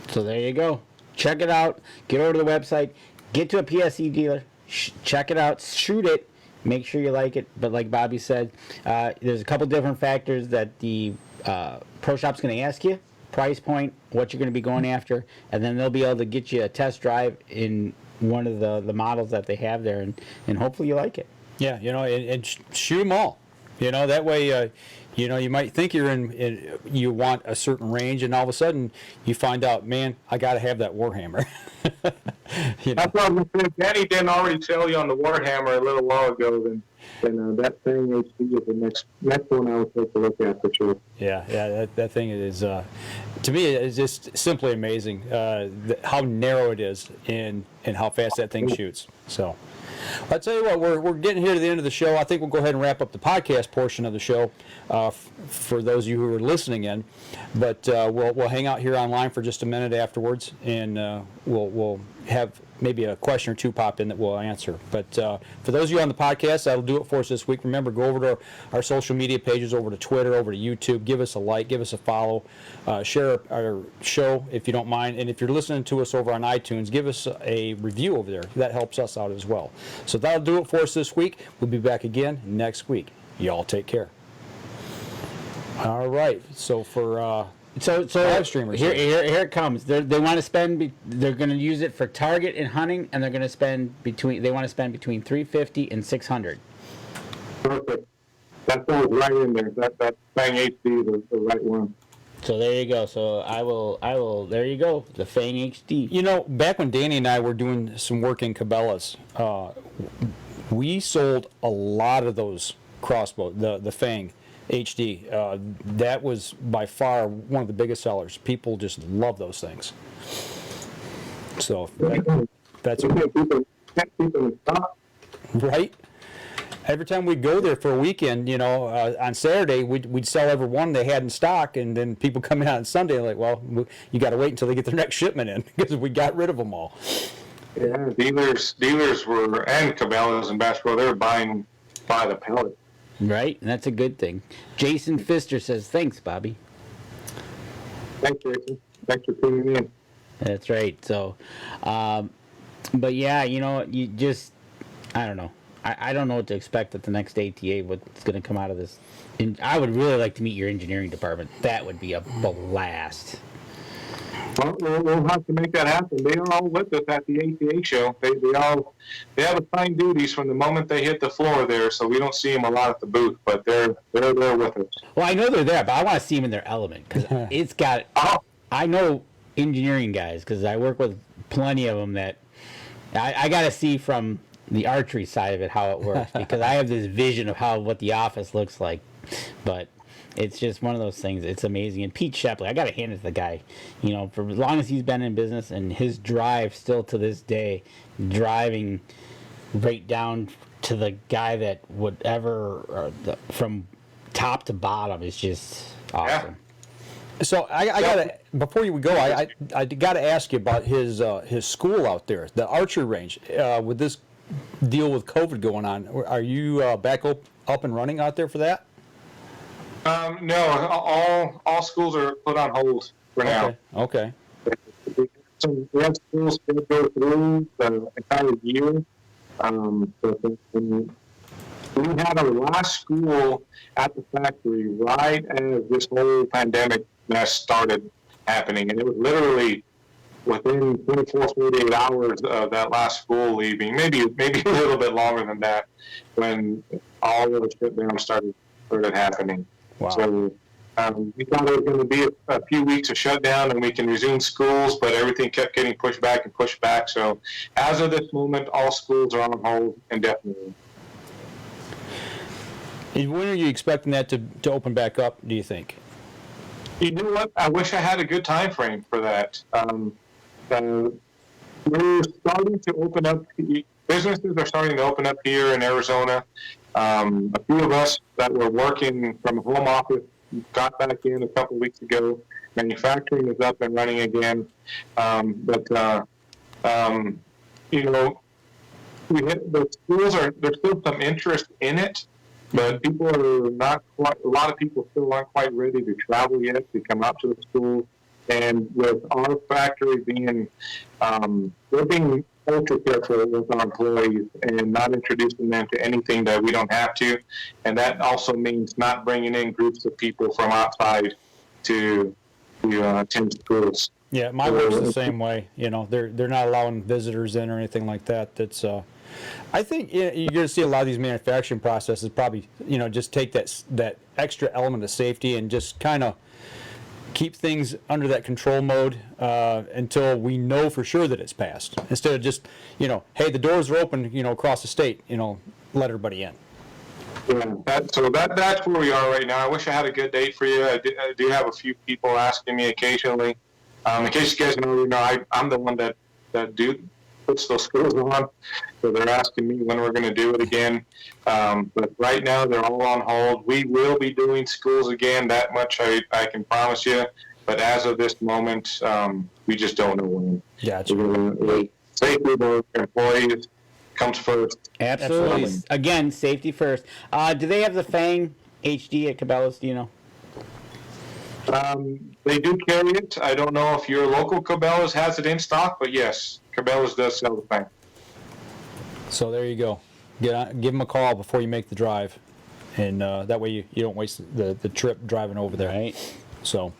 Speaker 2: So there you go. Check it out. Get over to the website. Get to a PSE dealer. Check it out. Shoot it. Make sure you like it. But like Bobby said, there's a couple different factors that the pro shop's going to ask you. Price point, what you're going to be going after, and then they'll be able to get you a test drive in one of the models that they have there, and hopefully you like it.
Speaker 1: Yeah, and shoot them all. That way, you might think you want a certain range, and all of a sudden you find out, man, I got to have that Warhammer.
Speaker 3: That's what I was saying. Danny didn't already tell you on the Warhammer a little while ago, then that Fang HD is the next one I would take a look at for sure.
Speaker 1: Yeah, that thing is, to me, it's just simply amazing how narrow it is and how fast that thing shoots. So, I'll tell you what, we're getting here to the end of the show. I think we'll go ahead and wrap up the podcast portion of the show for those of you who are listening in. But we'll hang out here online for just a minute afterwards, and we'll have maybe a question or two pop in that we'll answer. But for those of you on the podcast, that'll do it for us this week. Remember, go over to our social media pages, over to Twitter, over to YouTube. Give us a like, give us a follow, share our show if you don't mind. And if you're listening to us over on iTunes, give us a review over there. That helps us out as well. So that'll do it for us this week. We'll be back again next week. Y'all take care. All right. So for
Speaker 2: So
Speaker 1: live streamers,
Speaker 2: here it comes. They want to spend. They're going to use it for target and hunting, and they're going to spend between. They want to spend between $350 and $600.
Speaker 3: Perfect. That goes right in there. That Fang HD is the right one.
Speaker 2: So there you go. So I will. There you go. The Fang HD.
Speaker 1: You know, back when Danny and I were doing some work in Cabela's, we sold a lot of those crossbows, the Fang HD. That was by far one of the biggest sellers. People just love those things. So that's right. Every time we'd go there for a weekend, you know, on Saturday we'd sell every one they had in stock, and then people come in on Sunday like, well, you got to wait until they get their next shipment in because we got rid of them all.
Speaker 3: Yeah, dealers were, and Cabela's and Bass Pro, they were buying by the pellet.
Speaker 2: Right, and that's a good thing. Jason Pfister says, thanks, Bobby.
Speaker 3: Thanks, Jason. Thanks for tuning in.
Speaker 2: That's right. So, but yeah, you know, you just, I don't know. I don't know what to expect at the next ATA, what's going to come out of this. And I would really like to meet your engineering department. That would be a blast.
Speaker 3: Well, we'll have to make that happen. They are all with us at the ATA show. They have assigned duties from the moment they hit the floor there, so we don't see them a lot at the booth, but they're there with us.
Speaker 2: Well, I know they're there, but I want to see them in their element because it's got. I know engineering guys because I work with plenty of them that I got to see from the archery side of it how it works because I have this vision of what the office looks like, but. It's just one of those things. It's amazing. And Pete Shepley, I got to hand it to the guy. You know, for as long as he's been in business and his drive still to this day, right down to the guy that would ever, from top to bottom, is just awesome.
Speaker 3: Yeah.
Speaker 1: So I gotta, before you go, I gotta ask you about his school out there, the archery range. With this deal with COVID going on, are you back up and running out there for that?
Speaker 3: No, all schools are put on hold for now.
Speaker 1: Okay.
Speaker 3: So we have schools that go through the entire year. We had our last school at the factory right as this whole pandemic mess started happening, and it was literally within 24, 48 hours of that last school leaving, maybe a little bit longer than that, when all of the shutdowns started happening.
Speaker 1: Wow.
Speaker 3: So we thought it was going to be a few weeks of shutdown and we can resume schools, but everything kept getting pushed back. So as of this moment, all schools are on hold indefinitely.
Speaker 1: And when are you expecting that to open back up, do you think?
Speaker 3: You know what? I wish I had a good time frame for that. We're starting to open up. Businesses are starting to open up here in Arizona. A few of us that were working from a home office got back in a couple of weeks ago. Manufacturing is up and running again. You know, the schools there's still some interest in it, but people are not quite, a lot of people still aren't quite ready to travel yet to come out to the schools. And with our factory being, we're being ultra careful with our employees and not introducing them to anything that we don't have to. And that also means not bringing in groups of people from outside to attend schools.
Speaker 1: Yeah, my work's the same way. You know, they're not allowing visitors in or anything like that. That's I think you're going to see a lot of these manufacturing processes probably, you know, just take that extra element of safety and just kind of keep things under that control mode until we know for sure that it's passed. Instead of just, you know, hey, the doors are open, you know, across the state, you know, let everybody in.
Speaker 3: Yeah, that's where we are right now. I wish I had a good date for you. I do have a few people asking me occasionally. In case you guys know, I'm the one that puts those schools on, so they're asking me when we're going to do it again. But right now, they're all on hold. We will be doing schools again. That much I can promise you. But as of this moment, we just don't know when.
Speaker 1: Gotcha.
Speaker 3: We're safety of our employees comes first.
Speaker 2: Absolutely. Again, safety first. Do they have the Fang HD at Cabela's? Do you know?
Speaker 3: They do carry it. I don't know if your local Cabela's has it in stock, but yes, Cabela's does sell the thing.
Speaker 1: So there you go. Give them a call before you make the drive, and that way you don't waste the trip driving over there.
Speaker 2: Right.
Speaker 1: So.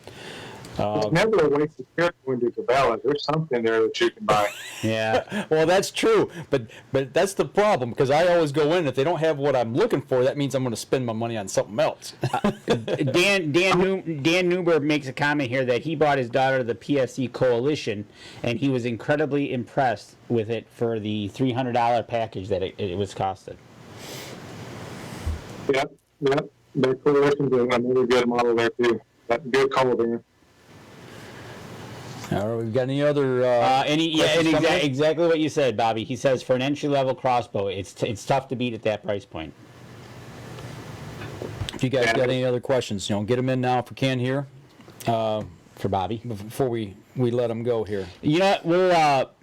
Speaker 3: It's never a waste of trip going to Cabela's. There's something there that you can buy.
Speaker 2: Yeah.
Speaker 1: Well, that's true, but that's the problem, because I always go in, if they don't have what I'm looking for, that means I'm going to spend my money on something else.
Speaker 2: Dan Newberg makes a comment here that he bought his daughter the PSE Coalition, and he was incredibly impressed with it for the $300 package that it was costed.
Speaker 3: Yep. The Coalition's another good model there too. Good call there.
Speaker 1: All right, we've got any other?
Speaker 2: Exactly what you said, Bobby. He says for an entry-level crossbow, it's tough to beat at that price point.
Speaker 1: If you guys got any other questions, get them in now if we can here.
Speaker 2: For Bobby,
Speaker 1: before we let him go here.
Speaker 2: You know what?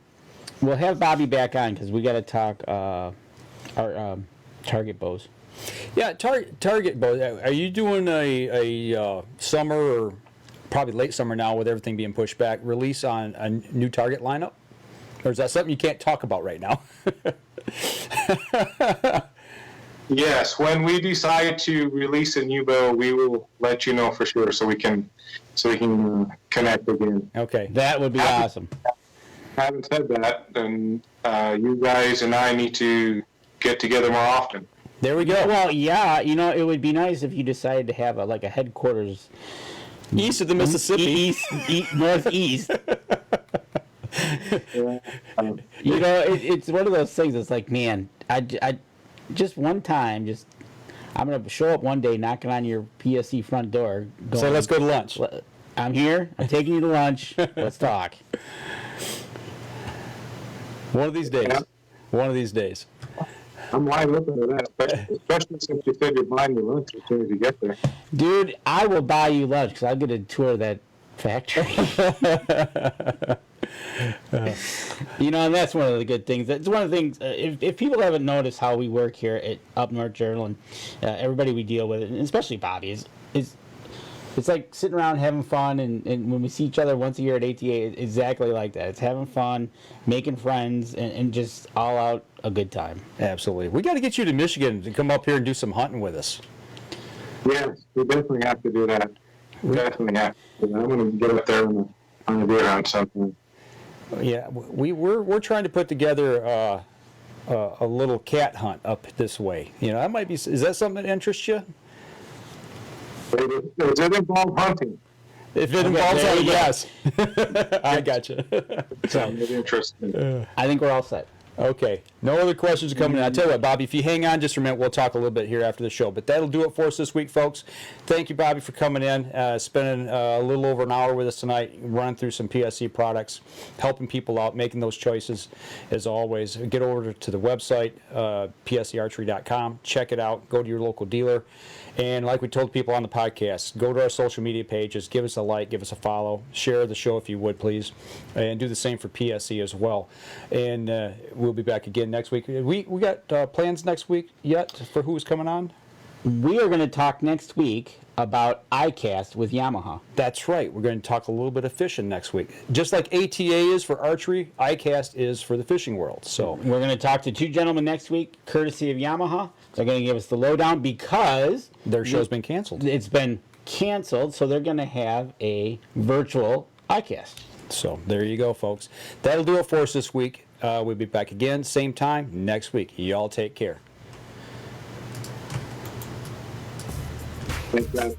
Speaker 2: We'll have Bobby back on because we got to talk our target bows.
Speaker 1: Yeah, target bows. Are you doing a summer or probably late summer now with everything being pushed back release on a new target lineup? Or is that something you can't talk about right now?
Speaker 3: Yes, when we decide to release a new bow, we will let you know for sure, so we can connect again.
Speaker 1: Okay,
Speaker 2: that would be awesome.
Speaker 3: Having said that, then you guys and I need to get together more often.
Speaker 1: There we go.
Speaker 2: Well, yeah, it would be nice if you decided to have a headquarters
Speaker 1: east of the Mississippi,
Speaker 2: northeast. It's one of those things. It's like, man, I just one time, I'm gonna show up one day, knocking on your PSE front door. Going,
Speaker 1: so let's go to lunch.
Speaker 2: I'm here. I'm taking you to lunch. Let's talk.
Speaker 1: One of these days.
Speaker 3: Yeah.
Speaker 1: One of these days.
Speaker 3: I'm wide open to that, especially since you said you're buying your lunch as soon as you get there.
Speaker 2: Dude, I will buy you lunch because I'll get a tour of that factory. And that's one of the good things. That's one of the things, if people haven't noticed how we work here at Up North Journal and everybody we deal with, and especially Bobby, is it's like sitting around having fun, and when we see each other once a year at ATA, it's exactly like that. It's having fun, making friends, and just all out a good time.
Speaker 1: Absolutely. We got to get you to Michigan to come up here and do some hunting with us.
Speaker 3: Yes, we definitely have to do that. We definitely have to do that. I'm going to get up there on a deer hunt something.
Speaker 1: Yeah, we're trying to put together a little cat hunt up this way. That might be. Is that something that interests you?
Speaker 3: Does it involve hunting?
Speaker 1: If it involves hunting, yes. I got you.
Speaker 3: Sounds interesting.
Speaker 2: I think we're all set.
Speaker 1: Okay. No other questions are coming in. I'll tell you what, Bobby, if you hang on just a minute, we'll talk a little bit here after the show. But that'll do it for us this week, folks. Thank you, Bobby, for coming in, spending a little over an hour with us tonight, running through some PSE products, helping people out, making those choices, as always. Get over to the website, psearchery.com. Check it out. Go to your local dealer. And like we told people on the podcast, go to our social media pages, give us a like, give us a follow, share the show if you would, please, and do the same for PSE as well. And we'll be back again next week. We got plans next week yet for who's coming on?
Speaker 2: We are going to talk next week about ICAST with Yamaha.
Speaker 1: That's right. We're going to talk a little bit of fishing next week. Just like ATA is for archery, ICAST is for the fishing world. So
Speaker 2: we're going to talk to two gentlemen next week, courtesy of Yamaha. They're going to give us the lowdown because
Speaker 1: their show's been canceled.
Speaker 2: It's been canceled, so they're going to have a virtual ICAST.
Speaker 1: So there you go, folks. That'll do it for us this week. We'll be back again, same time next week. Y'all take care.
Speaker 3: Thanks, guys.